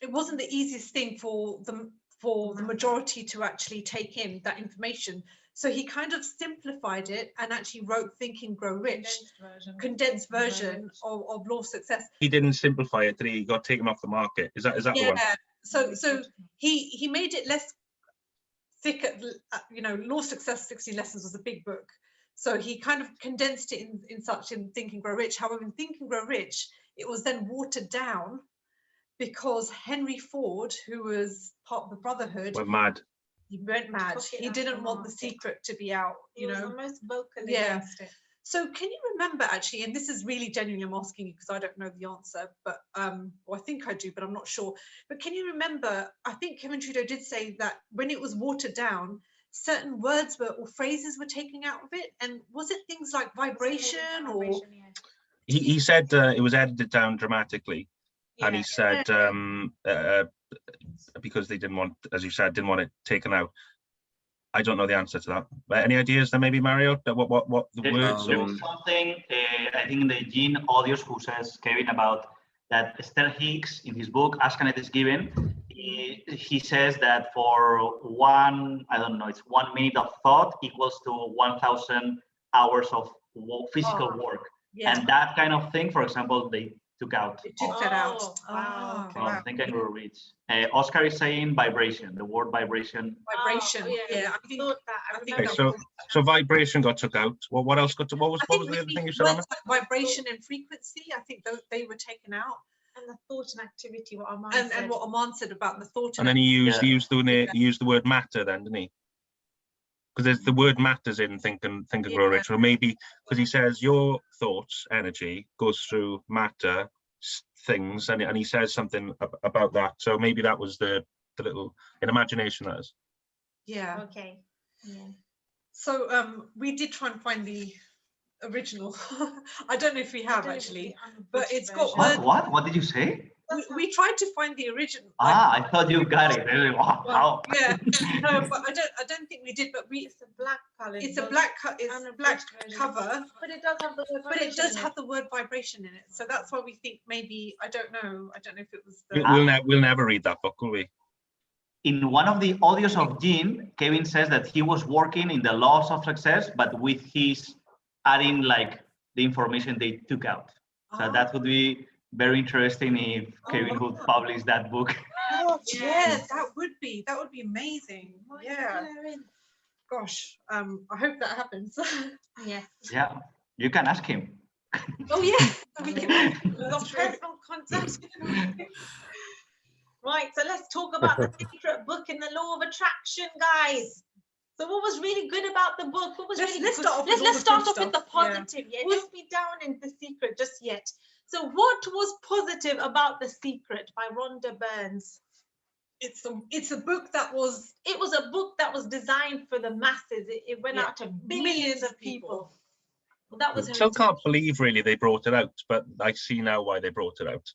the easiest thing for the majority to actually take in that information. So he kind of simplified it and actually wrote Think and Grow Rich, condensed version of Law of Success. He didn't simplify it, did he? He got taken off the market. Is that the one? So he made it less thick. Law of Success 16 Lessons was a big book. So he kind of condensed it in Think and Grow Rich. However, in Think and Grow Rich, it was then watered down, because Henry Ford, who was part of the Brotherhood, went mad. He went mad. He didn't want the secret to be out. He was almost vocally against it. So can you remember, actually, and this is really genuinely, I'm asking you because I don't know the answer, but I think I do, but I'm not sure. But can you remember, I think Kevin Trudeau did say that when it was watered down, certain words or phrases were taken out of it, and was it things like vibration or? He said it was edited down dramatically. And he said, because they didn't want, as you said, didn't want it taken out. I don't know the answer to that. But any ideas there, maybe, Mario? What the words? There was something, I think, in the Gene audios who says, Kevin, about that Esther Hicks, in his book, Ask and It Is Given, he says that for 1 minute of thought equals to 1,000 hours of physical work. Yeah. And that kind of thing, for example, they took out. It took that out. I think I will read. Oscar is saying vibration, the word vibration. Vibration, I thought that. So vibration got took out. Well, what else got to, what was the other thing you said, Anna? Vibration and frequency, I think they were taken out. And the thought and activity, what Arman said. And what Arman said about the thought. And then he used the word matter then, didn't he? Because there's the word matters in Think and Grow Rich. So maybe because he says your thoughts, energy goes through matter things, and he says something about that. So maybe that was the little in imagination, that is. Yeah. Okay. Yeah. So we did try and find the original. I don't know if we have actually, but it's got what did you say? We tried to find the original. I thought you got it. Wow. Yeah, no, but I don't think we did. But it's a black palette. It's a black cover. But it does have the word. But it does have the word vibration in it. So that's why we think maybe I don't know if it was. We'll never read that book, will we? In one of the audios of Gene, Kevin says that he was working in the laws of success, but with his adding like the information they took out. So that would be very interesting if Kevin would publish that book. Oh, yes, that would be amazing. Yeah. Gosh, I hope that happens. Yes. Yeah, you can ask him. Oh yeah, we can. Got personal contact. Right, so let's talk about the secret book in the law of attraction, guys. So what was really good about the book? What was Let's really good? start off with all Let's the start good off with the stuff, yeah. positive. Yeah, don't be down in the secret just yet. So what was positive about The Secret by Rhonda Burns? It's a book that was. It was a book that was designed for the masses. It went Yeah, out to millions of people. Well, that was her Still can't intention. believe really they brought it out, but I see now why they brought it out.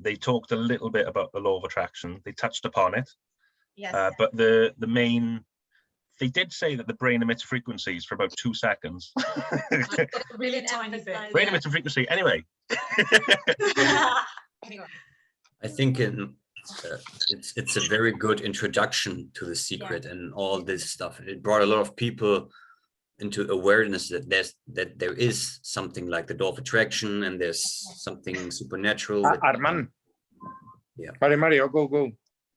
They talked a little bit about the law of attraction. They touched upon it, Yes. but the main, they did say that the brain emits frequencies for about 2 seconds. A really tiny bit. Brain Yeah. emits a frequency anyway. Anyway. I think it's a very good introduction to The Secret and all this stuff. It brought a lot of people into awareness that there is something like the law of attraction and there's something supernatural. Armand. Yeah. Vale, Mario, go.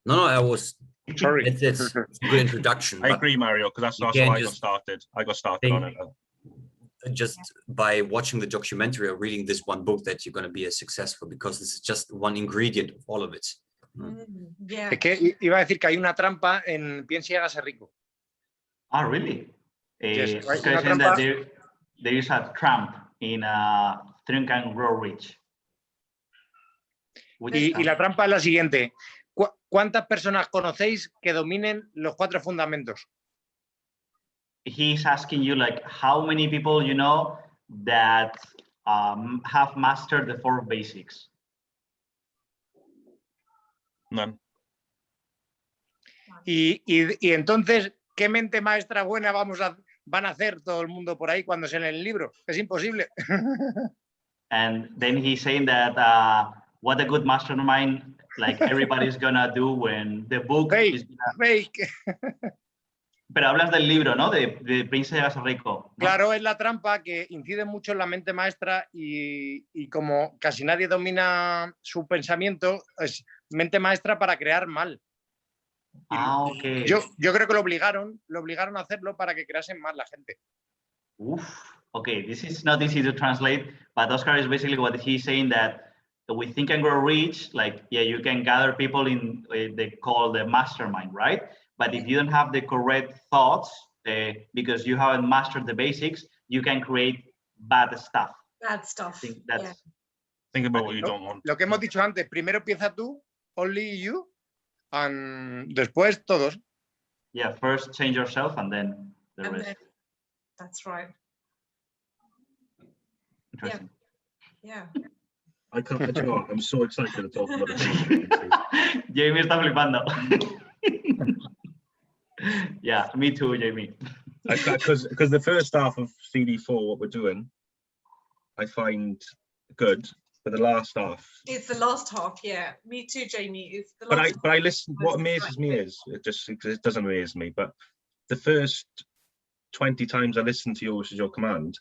No, I was. Sorry. It's a good introduction. I but agree, Mario, because that's you also how can't I got just started. I got started on it. just by watching the documentary or reading this one book that you're going to be as successful, because it's just one ingredient of all of it. Yeah. Es que iba a decir que hay una trampa en Piense y hágase rico. Ah, really? Yes, It's right. saying that there is a trump in Think and Grow Rich. Y la trampa es la siguiente. ¿Cuántas personas conocéis que dominen los 4 fundamentos? He's asking you like how many people you know that have mastered the 4 basics. None. Y entonces, ¿qué mente maestra buena van a hacer todo el mundo por ahí cuando se lee el libro? Es imposible. And then he's saying that what a good mastermind, like everybody's gonna do when the book is gonna... Fake. Pero hablas del libro, ¿no? De Príncipe de Hágase Rico, ¿no? Claro, es la trampa que incide mucho en la mente maestra y como casi nadie domina su pensamiento, es mente maestra para crear mal. Ah, ok. Yo creo que lo obligaron a hacerlo para que creasen mal la gente. Oof. Okay, this is not easy to translate, but Oscar is basically what he's saying, that with Think and Grow Rich, like, yeah, you can gather people in, they call the mastermind, right? But if you don't have the correct thoughts, because you haven't mastered the basics, you can create bad stuff. Bad stuff. I think that's... Yeah. Think about what you don't want. Lo que hemos dicho antes, primero empieza tú, only you, and después todos. Yeah, first change yourself and then the And rest. then, that's right. Interesting. Yeah. I can't, you know what, I'm so excited to talk about it. Jamie está flipando. Yeah, me too, Jamie. Because the first half of CD4, what we're doing, I find good, but the last half. It's the last half, yeah. Me too, Jamie. It's the But last I listen. What amazes me is it doesn't amaze me, but the first 20 times I listened to Yours Is Your Command,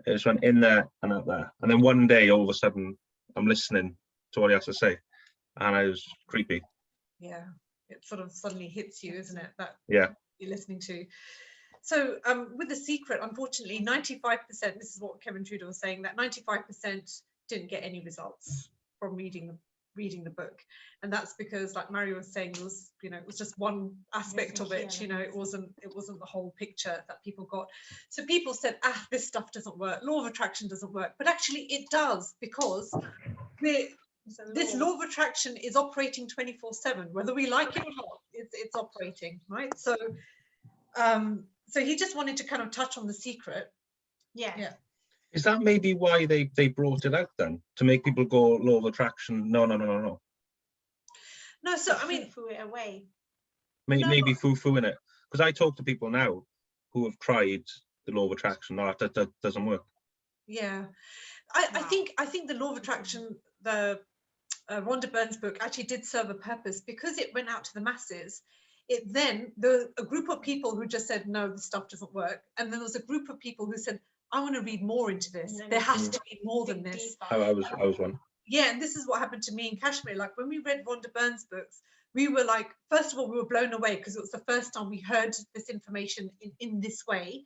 it just went in there and out there, and then one day all of a sudden I'm listening to what he has to say, and it was creepy. Yeah, it sort of suddenly hits you, isn't it? That Yeah. you're listening to. So with The Secret, unfortunately, 95%, this is what Kevin Trudeau was saying, that 95% didn't get any results from reading the book. And that's because, like Mario was saying, it was, it was just one aspect of it, it wasn't the whole picture that people got. So people said, this stuff doesn't work, law of attraction doesn't work, but actually it does, because this law of attraction is operating 24/7, whether we like it or not, it's operating, right? So so he just wanted to kind of touch on The Secret. Yeah. Is that maybe why they brought it out then, to make people go law of attraction? No. No, so I mean, threw it away. Maybe foo-foo in it, because I talk to people now who have tried the law of attraction. No, that doesn't work. Yeah, I think the law of attraction, the Rhonda Burns book, actually did serve a purpose, because it went out to the masses. then there was a group of people who just said, no, this stuff doesn't work. And then there was a group of people who said, I want to read more into this. There has to be more than this. I was one. Yeah, and this is what happened to me in Kashmir. Like when we read Rhonda Byrne's books, we were like, first of all, we were blown away because it was the first time we heard this information in this way.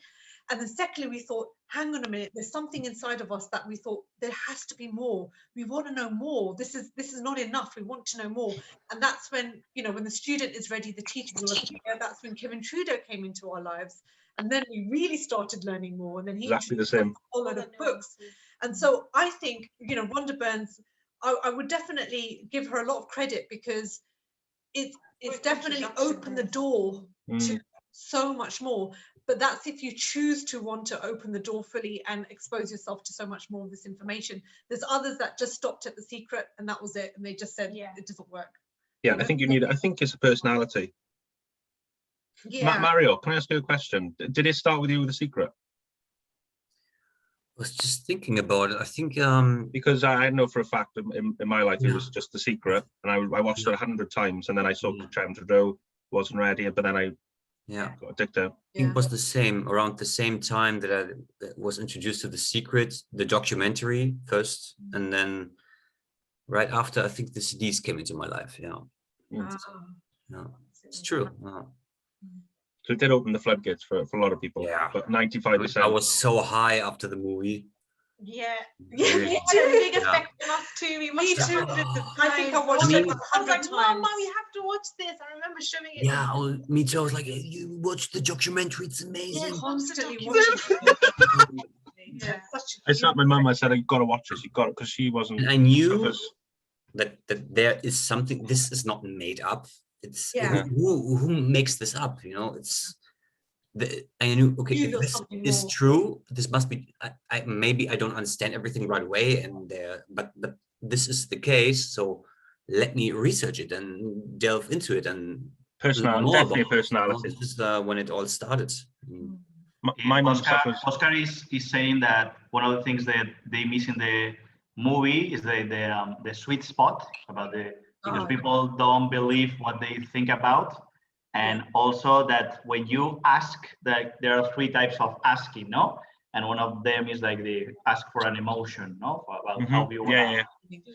And then secondly, we thought, hang on a minute, there's something inside of us that we thought there has to be more. We want to know more. This is not enough. We want to know more. And that's when, you know, when the student is ready, the teacher will appear. That's when Kevin Trudeau came into our lives. And then we really started learning more. And then he Exactly the same. a whole lot of books. And so I think, you know, Rhonda Byrne's, I would definitely give her a lot of credit because it's definitely opened the door to so much more. But that's if you choose to want to open the door fully and expose yourself to so much more of this information. There's others that just stopped at The Secret and that was it. And they just said, it doesn't work. Yeah, I think I think it's a personality. Yeah. Mario, can I ask you a question? Did it start with you with The Secret? I was just thinking about it. I think because I know for a fact in my life it was just The Secret, and I watched it 100 times, and then I saw Kevin Trudeau, wasn't ready, but then I got addicted. I think it was the same around the same time that I was introduced to The Secret, the documentary first, and then right after I think the CDs came into my life. Yeah, it's true. So it did open the floodgates for a lot of people. Yeah, but 95%. I was so high after the movie. Yeah, me too. A big effect on us too. We Me watched too. I think I watched it it 100 I was like, times. Mama, we have to watch this. I remember showing it. Yeah, me too. I was like, you watch the documentary, it's amazing. Yeah, constantly watching it. Yeah, I said my mum, I said, you've got to watch this. You've got it, because she wasn't. And I knew that there is something, this is not made up. It's who makes this up, you know? It's I knew, okay, if this is true, this must be, I maybe I don't understand everything right away, and but this is the case, so let me research it and delve into it and personality, definitely a personality. This is when it all started. My mom suffers. Oscar is saying that one of the things that they miss in the movie is the sweet spot about because people don't believe what they think about. And also that when you ask, that there are 3 types of asking, no? And one of them is like they ask for an emotion, no? About how you want.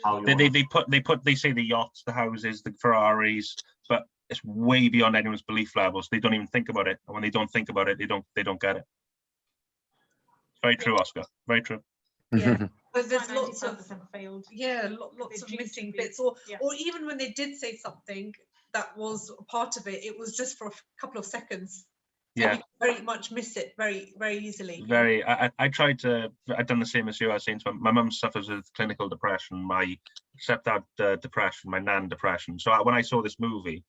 How you they say the yachts, the houses, the Ferraris, but it's way beyond anyone's belief levels. They don't even think about it. And when they don't think about it, they don't get it. Very true, Oscar. Very true. Yeah. But there's lots of failed. Lots of missing bits, or even when they did say something that was a part of it, it was just for a couple of seconds. Yeah, you very much miss it very, very easily. Very. I've done the same as you. I was saying, my mum suffers with clinical depression, my stepdad depression, my nan depression. So when I saw this movie,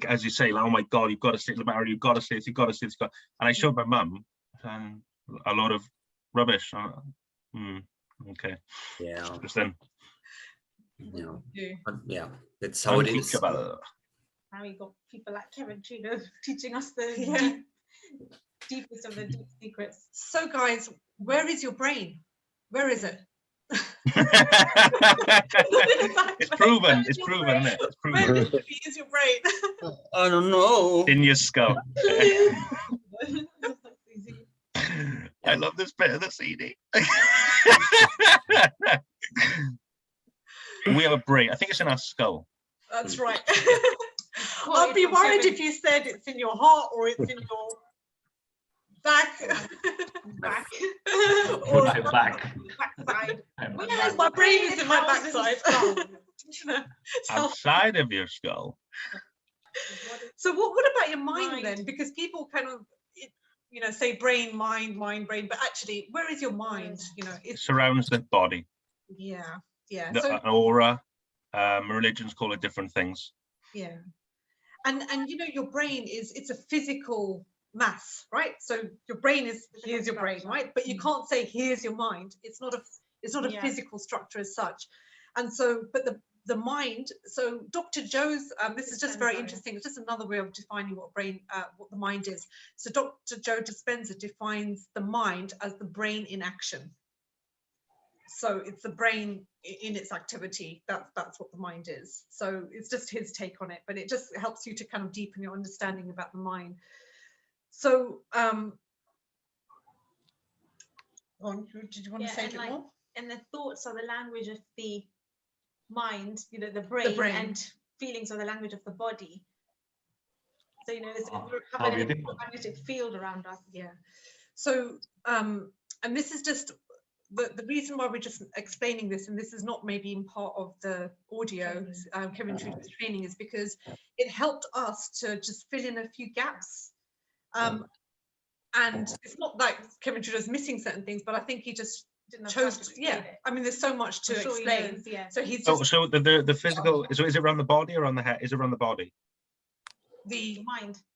as you say, like, oh my God, you've got to see it, Mario, you've got to see it, you've got to see it. And I showed my mum a lot of rubbish. Okay. Yeah. Just then. Yeah, that's how it is. Now we got people like Kevin Trudeau teaching us the deepest of the deep secrets. So guys, where is your brain? Where is it? It's proven, isn't it? It's proven. Where is your brain? I don't know. In your skull. I love this bit of the CD. We have a brain. I think it's in our skull. That's right. I'd be worried if you said it's in your heart or it's in your back. Or my back. Backside. My brain is in my backside. Outside of your skull. So what about your mind then? Because people kind of, you know, say brain, mind, brain, but actually, where is your mind? You know, it surrounds the body. Yeah. Yeah, an aura. Religions call it different things. Yeah, and you know, your brain it's a physical mass, right? So your brain is, here's your brain, right? But you can't say here's your mind. It's not a physical structure as such. And so, but the mind. So Dr. Joe's this is just very interesting. It's just another way of defining what the mind is. So Dr. Joe Dispenza defines the mind as the brain in action. So it's the brain in its activity. That's what the mind is. So it's just his take on it, but it just helps you to kind of deepen your understanding about the mind. So did you want to say a bit more? And the thoughts are the language of the mind, you know, the brain, and feelings are the language of the body. So, you know, there's a magnetic field around us. Yeah. So, and this is just the reason why we're just explaining this, and this is not maybe in part of the audio, Kevin Trudeau's training, is because it helped us to just fill in a few gaps. And it's not like Kevin Trudeau's missing certain things, but I think he just chose to, I mean, there's so much to explain. So he's just so the physical, so is it around the body or on the head? Is it around the body? The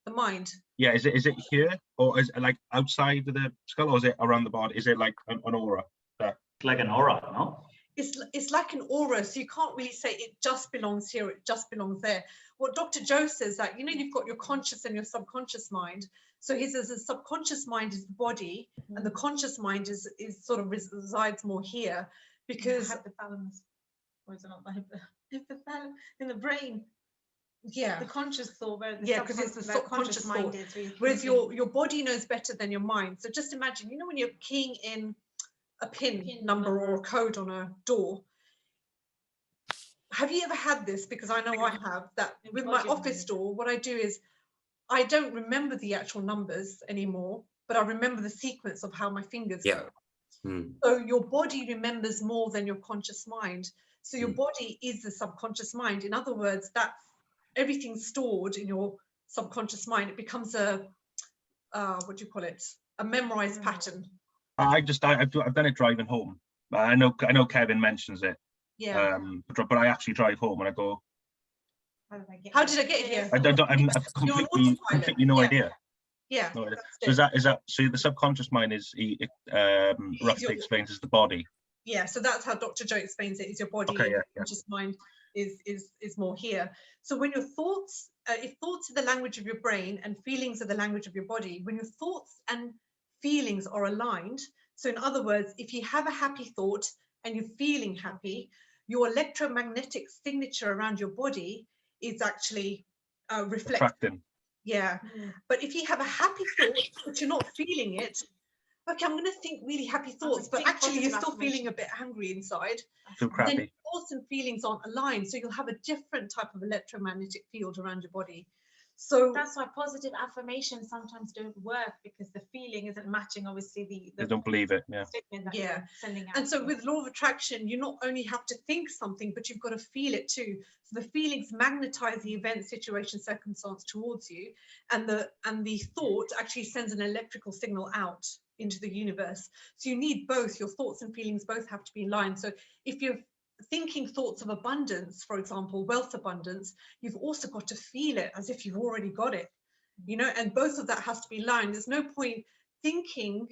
mind. Yeah, is it here, or is it like outside of the skull, or is it around the body? Is it like an aura? It's like an aura, no? It's like an aura, so you can't really say it just belongs here, it just belongs there. What Dr. Joe says, that, you know, you've got your conscious and your subconscious mind. So he says the subconscious mind is the body, and the conscious mind is sort of resides more here, because hypothalamus, or is it not the hypothalamus in the brain? Yeah, the conscious thought, where because it's the subconscious mind is. Whereas your body knows better than your mind. So just imagine, you know, when you're keying in a pin number or a code on a door. Have you ever had this? Because I know I have, that with my office door, what I do is I don't remember the actual numbers anymore, but I remember the sequence of how my fingers go. So your body remembers more than your conscious mind. So your body is the subconscious mind. In other words, that's everything stored in your subconscious mind. It becomes a what do you call it? A memorized pattern. I've done it driving home. I know Kevin mentions it. Yeah. But I actually drive home and I go, how did I get here? I've completely no idea. Yeah. No idea. So is that so the subconscious mind is roughly explains as the body. Yeah, so that's how Dr. Joe explains it, is your body, okay, conscious mind is more here. So when your thoughts, if thoughts are the language of your brain and feelings are the language of your body, when your thoughts and feelings are aligned, so in other words, if you have a happy thought and you're feeling happy, your electromagnetic signature around your body is actually reflecting. Yeah. But if you have a happy thought but you're not feeling it, okay, I'm going to think really happy thoughts, but actually you're still feeling a bit angry inside. Feel crappy. Then thoughts and feelings aren't aligned, so you'll have a different type of electromagnetic field around your body. So that's why positive affirmations sometimes don't work, because the feeling isn't matching, obviously, they don't believe it. Statement that you're sending out. And so with law of attraction, you not only have to think something, but you've got to feel it too. So the feelings magnetize the event, situation, circumstance towards you, and the thought actually sends an electrical signal out into the universe. So you need both. Your thoughts and feelings both have to be in line. So if you're thinking thoughts of abundance, for example, wealth abundance, you've also got to feel it as if you've already got it, you know, and both of that has to be in line. There's no point thinking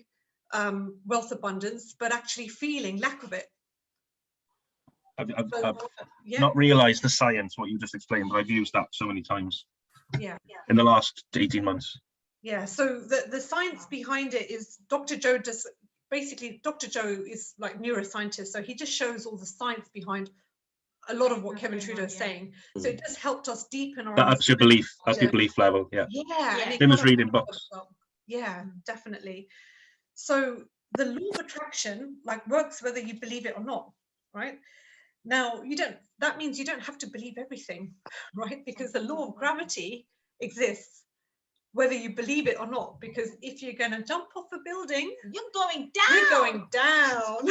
wealth abundance but actually feeling lack of it. I've not realized the science, what you just explained, but I've used that so many times in the last 18 months. Yeah, so the science behind it is Dr. Joe does. Basically, Dr. Joe is like neuroscientist, so he just shows all the science behind a lot of what Kevin Trudeau is saying. So it just helped us deepen our that ups your belief, level. Yeah. Same as reading books. Yeah, definitely. So the law of attraction works whether you believe it or not, right? Now that means you don't have to believe everything, right? Because the law of gravity exists whether you believe it or not, because if you're going to jump off a building, you're going down. You're going down,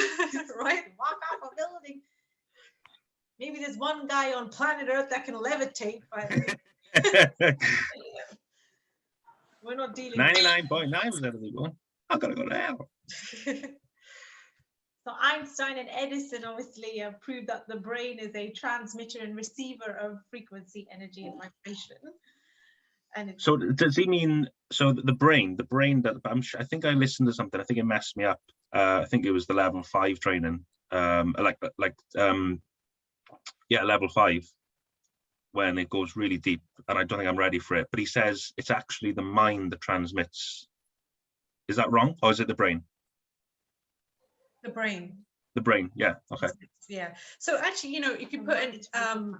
right? Walk off a building. Maybe there's one guy on planet Earth that can levitate, but we're not dealing. 99.9% of the people. I've got to go down. So Einstein and Edison obviously proved that the brain is a transmitter and receiver of frequency, energy, and vibration. So does he mean, so the brain that I think I listened to something, I think it messed me up. I think it was the level 5 training, level 5, when it goes really deep, and I don't think I'm ready for it, but he says it's actually the mind that transmits. Is that wrong, or is it the brain? The brain. The brain, yeah, okay. Yeah. So actually, you know, if you put an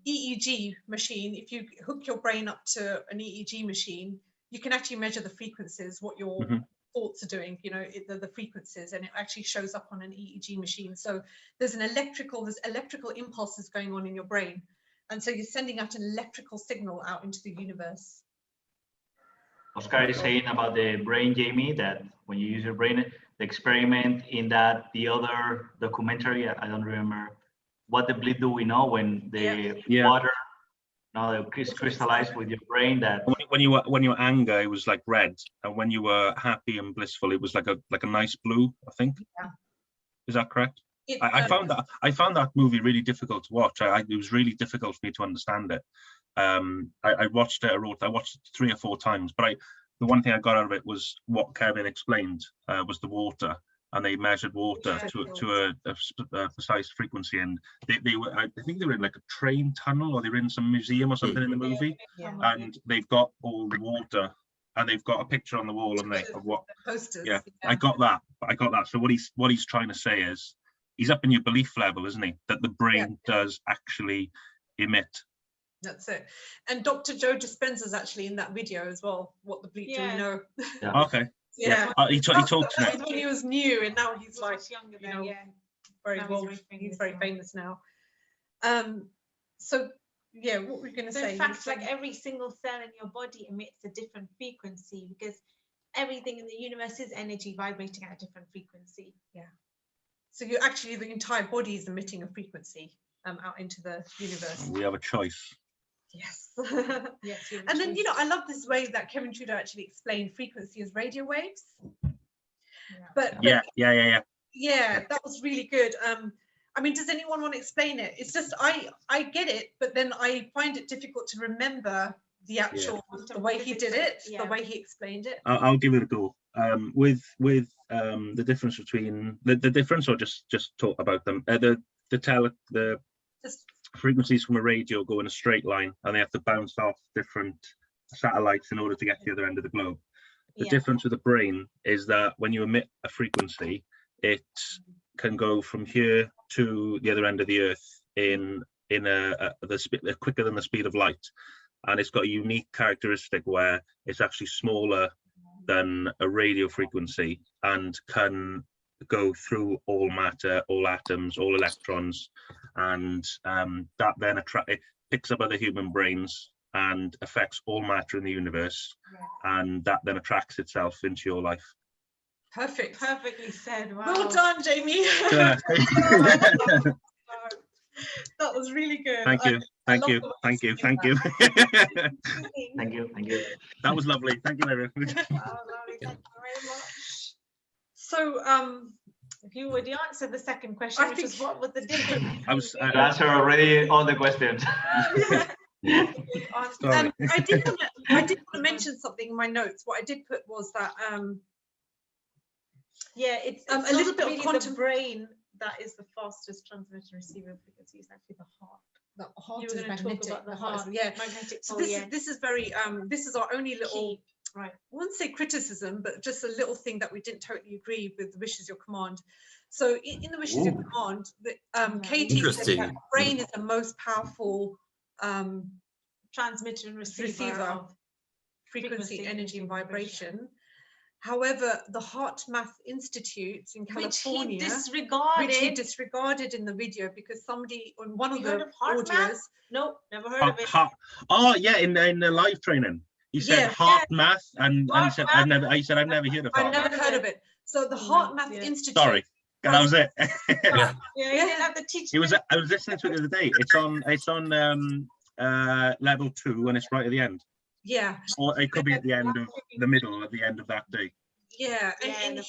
EEG machine, if you hook your brain up to an EEG machine, you can actually measure the frequencies, what your thoughts are doing, you know, the frequencies, and it actually shows up on an EEG machine. So there's electrical impulses going on in your brain. And so you're sending out an electrical signal out into the universe. Oscar is saying about the brain, Jamie, that when you use your brain, the experiment in that, the other documentary, I don't remember, what the bleed do we know when the water, crystallized with your brain, that when you were angry, it was like red, and when you were happy and blissful, it was like a nice blue, I think. Yeah. Is that correct? I found that movie really difficult to watch. It was really difficult for me to understand it. I watched it 3 or 4 times, but the one thing I got out of it was what Kevin explained, was the water, and they measured water to a precise frequency, and they were, I think they were in like a train tunnel, or they were in some museum or something in the movie, and they've got all the water, and they've got a picture on the wall, and of what posters. Yeah, I got that. So what he's trying to say is, he's up in your belief level, isn't he, that the brain does actually emit. That's it. And Dr. Joe Dispenza's actually in that video as well. What the bleep do we know? Yeah. Okay. Yeah. He talks now. When he was new, and now he's like younger, you know, very well. He's very famous now. So yeah, what were you going to say? In fact, like every single cell in your body emits a different frequency, because everything in the universe is energy vibrating at a different frequency. Yeah. So you actually, the entire body is emitting a frequency out into the universe. We have a choice. Yes. Yes. And then, you know, I love this way that Kevin Trudeau actually explained frequency as radio waves. But yeah, that was really good. I mean, does anyone want to explain it? It's just I get it, but then I find it difficult to remember the actual the way he did it, the way he explained it. I'll give it a go. With the difference between the difference, or just talk about them. The frequencies from a radio go in a straight line, and they have to bounce off different satellites in order to get to the other end of the globe. The difference with the brain is that when you emit a frequency, it can go from here to the other end of the earth in quicker than the speed of light, and it's got a unique characteristic where it's actually smaller than a radio frequency and can go through all matter, all atoms, all electrons, and that then it picks up other human brains and affects all matter in the universe, and that then attracts itself into your life. Perfect. Perfectly said. Wow. Well done, Jamie. That was really good. Thank you. Thank you. Thank you. That was lovely. Thank you very much. Thank you very much. So you already answered the second question, which was what was the difference? I answered already all the questions. I did want to mention something in my notes. What I did put was that it's a little bit really of quantum brain that is the fastest transmitter receiver frequency. It's actually the heart. The heart you is were magnetic. Talk about the heart. Magnetic. So this is very this is our only little I wouldn't say criticism, but just a little thing that we didn't totally agree with the Wish is Your Command. So in the Wish is Your Command, Katie said that brain is the most powerful transmitter and receiver of frequency, energy, and vibration. However, the Heart Math Institute in California, which he disregarded in the video because somebody on one of the audios. Nope, never heard of it. Oh yeah, in the live training, he said Heart Math, and he said I've never heard of it. I've never heard of it. So the Heart Math Institute. Sorry, that was it. You didn't have the teacher. I was listening to it the other day. It's on level 2, and it's right at the end. Yeah. Or it could be at the end of the middle at the end of that day. Yeah, and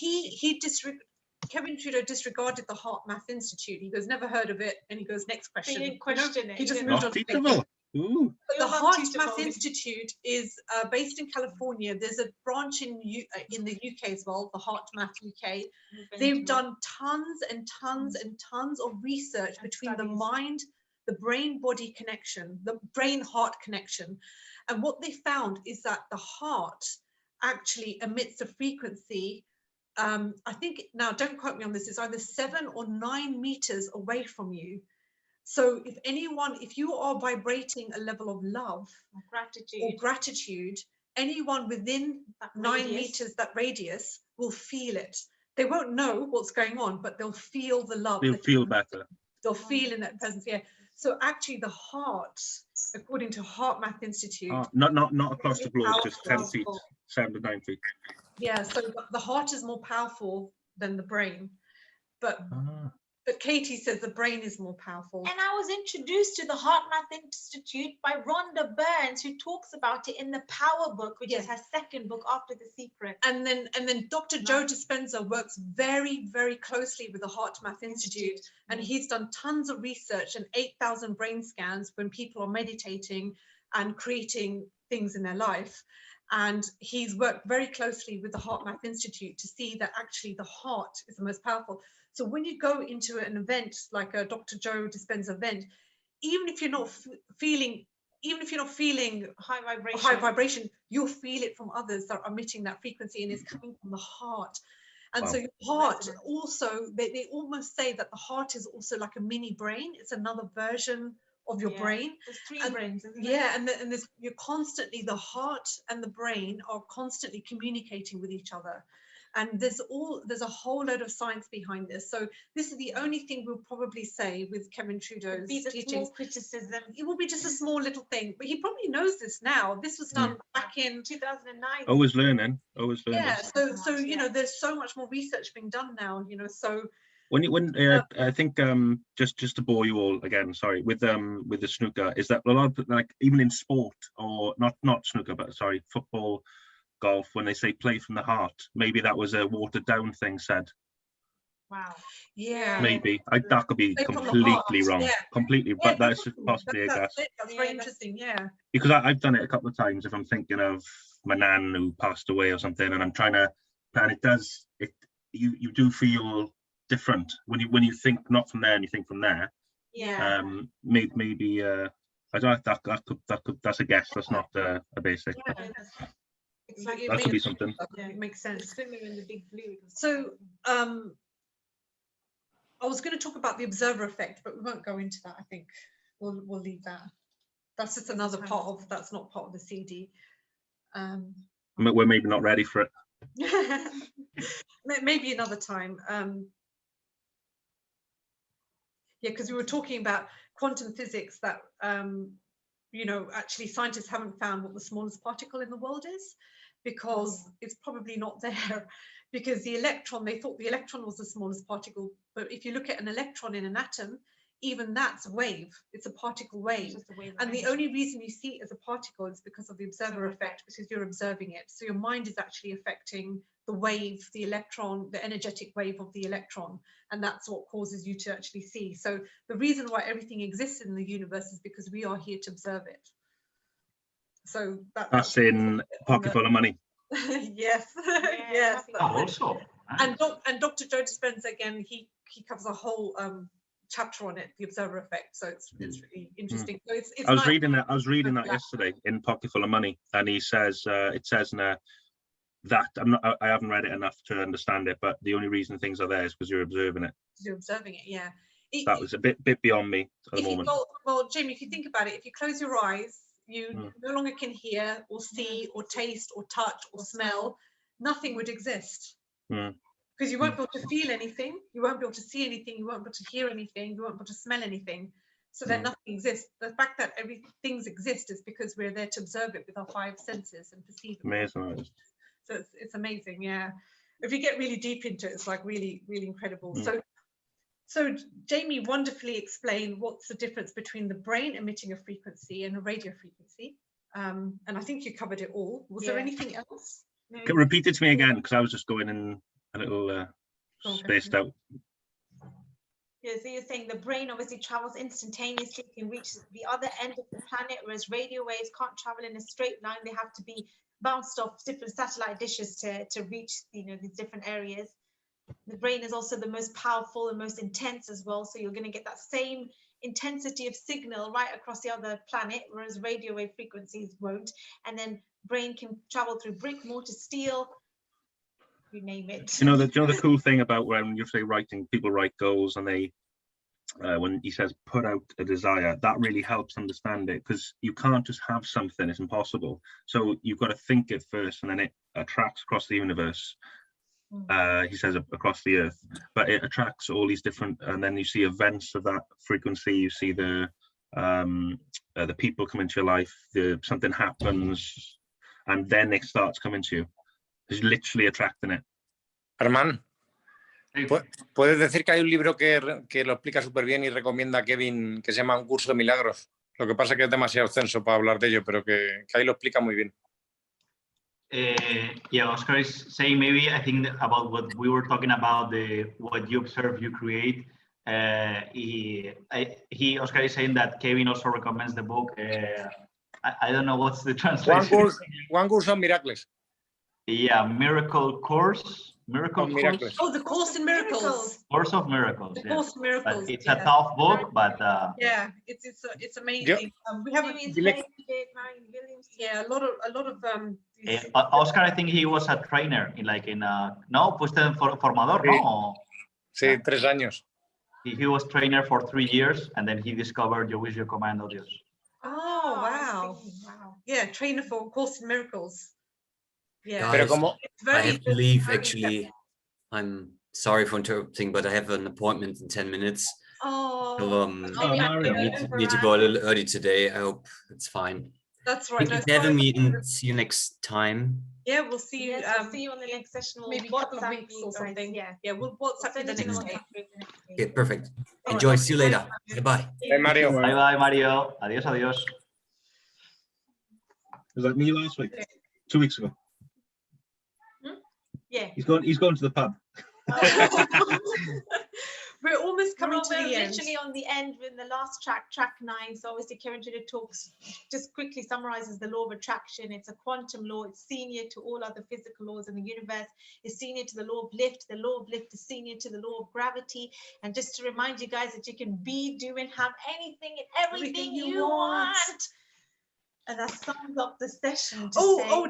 Kevin Trudeau disregarded the Heart Math Institute. He goes, never heard of it, and he goes, next question. He didn't question it. He just moved on. Teachable. Ooh. But the Heart Math Institute is based in California. There's a branch in the UK as well, the Heart Math UK. They've done tons and tons and tons of research between the mind, the brain-body connection, the brain-heart connection. And what they found is that the heart actually emits a frequency I think, now don't quote me on this, it's either 7 or 9 meters away from you. So if you are vibrating a level of love or gratitude, anyone within that 9 meters, that radius, will feel it. They won't know what's going on, but they'll feel the love. They'll feel better. They'll feel in that presence. Yeah. So actually, the heart, according to Heart Math Institute, not across the globe, just 10 feet, 7 to 9 feet. Yeah. So the heart is more powerful than the brain, but Katie says the brain is more powerful. And I was introduced to the Heart Math Institute by Rhonda Burns, who talks about it in the Power book, which is her second book after The Secret. And then Dr. Joe Dispenza works very, very closely with the Heart Math Institute, and he's done tons of research and 8,000 brain scans when people are meditating and creating things in their life. And he's worked very closely with the Heart Math Institute to see that actually the heart is the most powerful. So when you go into an event like a Dr. Joe Dispenza event, even if you're not feeling high vibration, you'll feel it from others that are emitting that frequency, and it's coming from the heart. And so your heart also, they almost say that the heart is also like a mini brain. It's another version of your brain. There's 3 brains, isn't there? Yeah, and you're constantly, the heart and the brain are constantly communicating with each other. And there's a whole load of science behind this. So this is the only thing we'll probably say with Kevin Trudeau's teachings. Criticism. It will be just a small little thing, but he probably knows this now. This was done back in 2009. Always learning. Yeah. So you know, there's so much more research being done now. You know, so I think just to bore you all again, sorry, with the snooker, is that a lot of, like, even in sport, or not snooker, but sorry, football, golf, when they say play from the heart, maybe that was a watered down thing said. Wow. Yeah. Maybe that could be completely wrong. Completely, but that's just possibly a guess. That's very interesting. Yeah. Because I've done it a couple of times if I'm thinking of my nan who passed away or something, and I'm trying to, and you do feel different when you think not from there and you think from there. Yeah. Maybe I don't know, that's a guess. That's not a basic. Yeah. That could be something. It makes sense. Swimming in the big blue. So I was going to talk about the observer effect, but we won't go into that. I think we'll leave that. That's just another part of, that's not part of the CD. We're maybe not ready for it. Maybe another time. Yeah, because we were talking about quantum physics, that you know, actually scientists haven't found what the smallest particle in the world is, because it's probably not there. Because the electron, they thought the electron was the smallest particle, but if you look at an electron in an atom, even that's a wave. It's a particle wave. And the only reason you see it as a particle is because of the observer effect, because you're observing it. So your mind is actually affecting the wave, the electron, the energetic wave of the electron. And that's what causes you to actually see. So the reason why everything exists in the universe is because we are here to observe it. So that's in Pocket Full of Money. Yes. Yes. Also. And Dr. Joe Dispenza, again, he covers a whole chapter on it, the observer effect. So it's really interesting. So it's I was reading that yesterday in Pocket Full of Money, and he says it says in there that I haven't read it enough to understand it, but the only reason things are there is because you're observing it. You're observing it, yeah. That was a bit beyond me at the moment. Well, Jamie, if you think about it, if you close your eyes, you no longer can hear or see or taste or touch or smell. Nothing would exist. Because you won't be able to feel anything, you won't be able to see anything, you won't be able to hear anything, you won't be able to smell anything. So that nothing exists. The fact that things exist is because we're there to observe it with our 5 senses and perceive it. Amazing. So it's amazing, yeah. If you get really deep into it, it's like really, really incredible. So Jamie wonderfully explained what's the difference between the brain emitting a frequency and a radio frequency. And I think you covered it all. Was there anything else? No. Repeat it to me again, because I was just going in a little spaced out. Yeah, so you're saying the brain obviously travels instantaneously, can reach the other end of the planet, whereas radio waves can't travel in a straight line. They have to be bounced off different satellite dishes to reach, you know, these different areas. The brain is also the most powerful and most intense as well. So you're going to get that same intensity of signal right across the other planet, whereas radio wave frequencies won't. And then brain can travel through brick, mortar, steel. you name it. You know the cool thing about when you say writing, people write goals and they when he says put out a desire, that really helps understand it, because you can't just have something, it's impossible. So you've got to think it first, and then it attracts across the universe. He says across the earth, but it attracts all these different, and then you see events of that frequency. You see the people come into your life, something happens, and then it starts coming to you. It's literally attracting it. Armand, ¿puedes decir que hay un libro que lo explica súper bien y recomienda a Kevin, que se llama Un curso de milagros? Lo que pasa es que es demasiado extenso para hablar de ello, pero que ahí lo explica muy bien. Yeah, Oscar is saying, maybe I think about what we were talking about, what you observe, you create. Oscar is saying that Kevin also recommends the book. I don't know what's the translation. One Course on Miracles. Yeah, Miracle Course. Miracle Miracles. Course. Oh, the Course in Miracles. Course of Miracles. The Course in Miracles. But it's a tough book, but yeah, it's amazing. We have a lot of Oscar, I think he was a trainer no, fuiste formador, ¿no? Sí, 3 años. He was trainer for 3 years, and then he discovered Ywiyc Commando Dios. Oh, wow. Yeah, trainer for Course in Miracles. Yeah. Guys, I have to leave, very actually. I'm sorry for interrupting, but I have an appointment in 10 minutes. Oh, So, I need to go a little early today. I hope it's fine. That's right. Thank you for having me, and see you next time. Yeah, we'll see you. Yes, we'll see you on the next session. Maybe a couple of weeks or something. Yeah, we'll WhatsApp you the next day. Okay, perfect. Enjoy. See you later. Bye-bye. Hey, Mario. Bye-bye, Mario. Adiós, adiós. Was that me last week? 2 weeks ago. Yeah. He's going to the pub. We're almost coming to the end. Literally on the end in the last track 9. So obviously Kevin Trudeau talks, just quickly summarizes the law of attraction. It's a quantum law. It's senior to all other physical laws in the universe. It's senior to the law of lift. The law of lift is senior to the law of gravity. And just to remind you guys that you can be, do, and have anything and everything you want. And that sums up the session.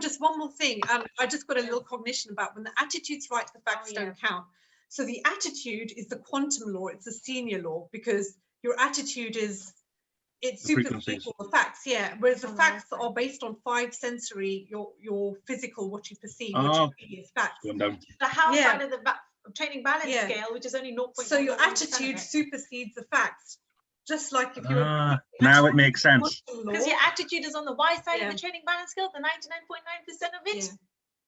Just one more thing. I just got a little cognition about when the attitude's right, the facts don't count. So the attitude is the quantum law. It's a senior law, because your attitude it supersedes all the facts. Yeah. Whereas the facts are based on 5 sensory, your physical, what you perceive, what you see is facts. The house under the training balance scale, which is only 0.1. So your attitude supersedes the facts. Just like if you're now it makes sense. Because your attitude is on the Y side of the training balance scale, the 99.9% of it.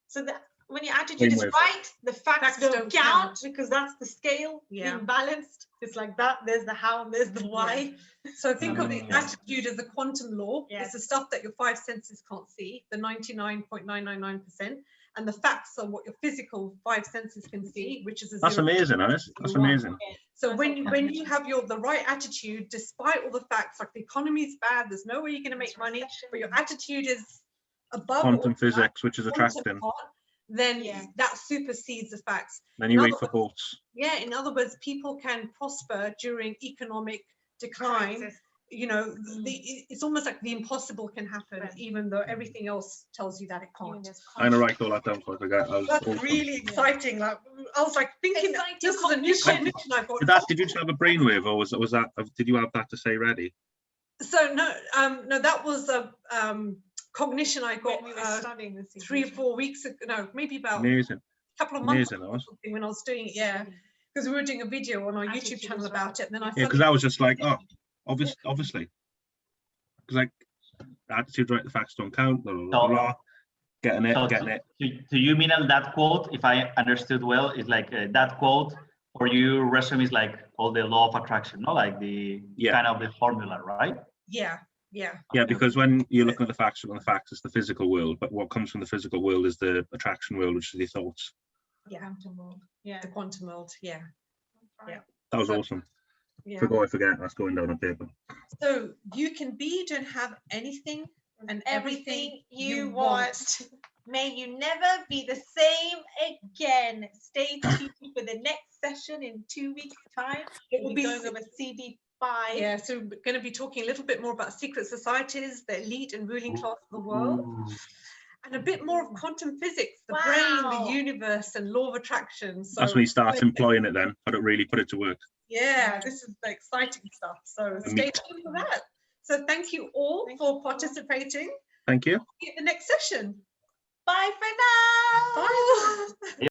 So that when your attitude is right, the facts don't count, because that's the scale being balanced. It's like that. There's the how and there's the why. So think of the attitude as a quantum law. It's the stuff that your 5 senses can't see, the 99.999%. And the facts are what your physical 5 senses can see, which is That's amazing, Alice. That's amazing. So when you have the right attitude, despite all the facts, like the economy is bad, there's no way you're going to make money, but your attitude is above quantum physics, which is attracting, then that supersedes the facts. Then you wait for boats. Yeah, in other words, people can prosper during economic decline. You know, it's almost like the impossible can happen, even though everything else tells you that it can't. I'm gonna write all that down, so I forget. That's really exciting. Like, I was like thinking, this is a new cognition I've got. Did you just have a brainwave, or was that? Did you have that to say ready? So no, that was a cognition I got when we were studying this 3 or 4 weeks ago. No, maybe about a couple of months ago or something, when I was doing it. Yeah, because we were doing a video on our YouTube channel about it, and then I because I was just like, oh. Obviously, because like attitude right, the facts don't count. Blah, blah, blah, getting it. To you, Meenal, that quote, if I understood well, is like that quote, or you resume is like all the law of attraction, no, like the kind of the formula, right? Yeah. Because when you're looking at the facts, is the physical world, but what comes from the physical world is the attraction world, which is your thoughts. Quantum world. The quantum world. Yeah. That was awesome. I forget. That's going down on paper. So you can be, don't have anything and everything you want. May you never be the same again. Stay tuned for the next session in 2 weeks' time. We'll be going over CD 5. Yeah, so we're going to be talking a little bit more about secret societies, the elite and ruling class of the world. and a bit more of quantum physics, the Wow. brain, the universe, and law of attraction. So That's when you start employing it then, really put it to work. yeah, this is the exciting stuff. So stay tuned for that. So thank you all for participating. Thank you. See you at the next session. Bye for now. Bye.